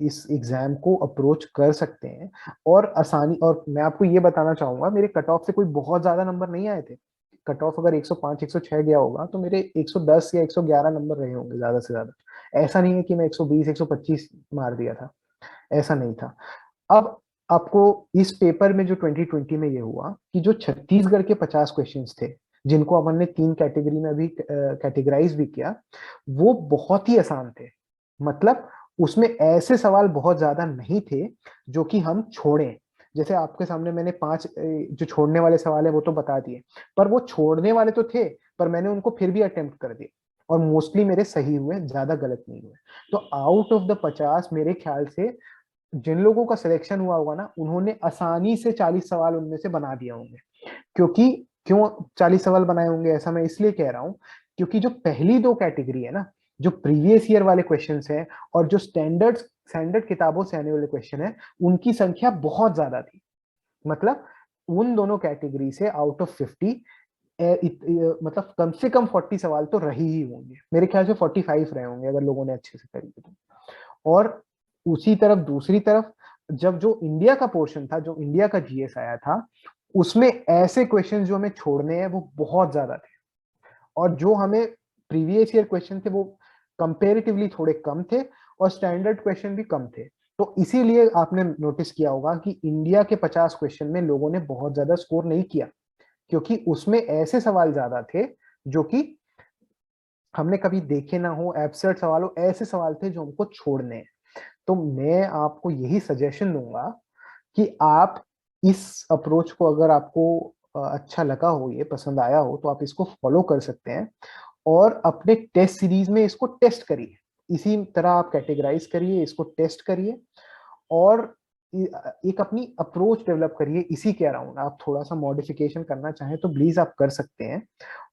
इस एग्जाम को अप्रोच कर सकते हैं। और आसानी, और मैं आपको ये बताना चाहूंगा, मेरे कट ऑफ से कोई बहुत ज्यादा नंबर नहीं आए थे। कट ऑफ अगर 105 106 गया होगा तो मेरे 110 या 111 नंबर रहे होंगे ज्यादा से ज्यादा। ऐसा नहीं है कि मैं 120 125 मार दिया था, ऐसा नहीं था। अब आपको इस पेपर में जो 2020 में ये हुआ कि जो छत्तीसगढ़ के 50 क्वेश्चंस थे, जिनको अपन ने 3 कैटेगरी में भी कैटेगराइज भी किया, वो बहुत ही आसान थे। मतलब उसमें ऐसे सवाल बहुत ज्यादा नहीं थे जो कि हम छोड़ें। जैसे आपके सामने मैंने 5 जो छोड़ने वाले सवाल है वो तो बता दिए, पर वो छोड़ने वाले तो थे, पर मैंने उनको फिर भी अटेम्प्ट कर दिए, और मोस्टली मेरे सही हुए, ज्यादा गलत नहीं हुए। तो आउट ऑफ द 50 मेरे ख्याल से जिन लोगों का सिलेक्शन हुआ होगा ना, उन्होंने आसानी से 40 सवाल उनमें से बना दिए होंगे। क्योंकि क्यों 40 सवाल बनाए होंगे ऐसा मैं इसलिए कह रहा हूं, क्योंकि जो पहली 2 कैटेगरी है ना, जो प्रीवियस ईयर वाले क्वेश्चंस हैं और जो स्टैंडर्ड किताबों से आने वाले क्वेश्चन है, उनकी संख्या बहुत ज्यादा थी। मतलब उन दोनों कैटेगरी से आउट ऑफ 50 मतलब कम से कम 40 सवाल तो रही ही होंगे, मेरे ख्याल से 45 रहे होंगे अगर लोगों ने अच्छे से करी तो। और उसी तरफ दूसरी तरफ, जब जो इंडिया का पोर्शन था, जो इंडिया का जीएस आया था, उसमें ऐसे क्वेश्चन जो हमें छोड़ने हैं वो बहुत ज्यादा थे, और जो हमें प्रीवियस ईयर क्वेश्चन थे वो कंपेरेटिवली थोड़े कम थे, और स्टैंडर्ड क्वेश्चन भी कम थे। तो इसीलिए आपने नोटिस किया होगा कि इंडिया के 50 क्वेश्चन में लोगों ने बहुत ज्यादा स्कोर नहीं किया, क्योंकि उसमें ऐसे सवाल ज्यादा थे जो कि हमने कभी देखे ना हो, एब्सर्ड सवाल हो, ऐसे सवाल थे जो हमको छोड़ने हैं। तो मैं आपको यही सजेशन दूंगा कि आप इस अप्रोच को, अगर आपको अच्छा लगा हो, ये पसंद आया हो, तो आप इसको फॉलो कर सकते हैं, और अपने टेस्ट सीरीज में इसको टेस्ट करिए। इसी तरह आप कैटेगराइज करिए, इसको टेस्ट करिए, और एक अपनी अप्रोच डेवलप करिए इसी के अराउंड। आप थोड़ा सा मॉडिफिकेशन करना चाहें तो प्लीज आप कर सकते हैं,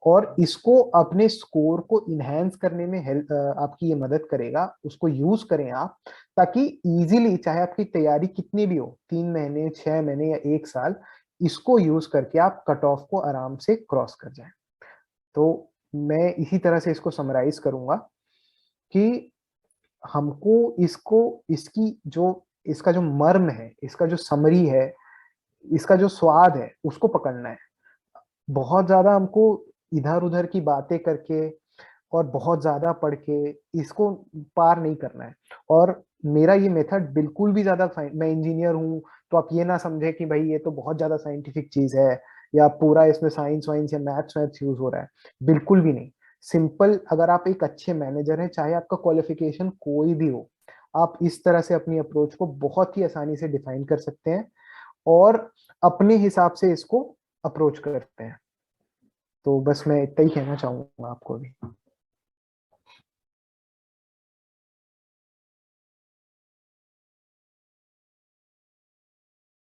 और इसको अपने स्कोर को इनहेंस करने में हेल्प, आपकी ये मदद करेगा। उसको यूज करें आप, ताकि इजीली, चाहे आपकी तैयारी कितनी भी हो, 3 महीने 6 महीने या 1 साल, इसको यूज करके आप कट ऑफ को आराम से क्रॉस कर जाएं। तो मैं इसी तरह से इसको समराइज करूंगा कि हमको इसको, इसकी जो, इसका जो मर्म है, इसका जो समरी है, इसका जो स्वाद है, उसको पकड़ना है। बहुत ज्यादा हमको इधर उधर की बातें करके और बहुत ज्यादा पढ़ के इसको पार नहीं करना है। और मेरा ये मेथड बिल्कुल भी ज्यादा, मैं इंजीनियर हूँ, तो आप ये ना समझे कि भाई ये तो बहुत ज्यादा साइंटिफिक चीज है, या पूरा इसमें साइंस वाइंस या मैथ्स वैथ्स यूज हो रहा है। बिल्कुल भी नहीं। सिंपल, अगर आप एक अच्छे मैनेजर हैं, चाहे आपका क्वालिफिकेशन कोई भी हो, आप इस तरह से अपनी अप्रोच को बहुत ही आसानी से डिफाइन कर सकते हैं, और अपने हिसाब से इसको अप्रोच करते हैं। तो बस मैं इतना ही कहना चाहूंगा आपको भी।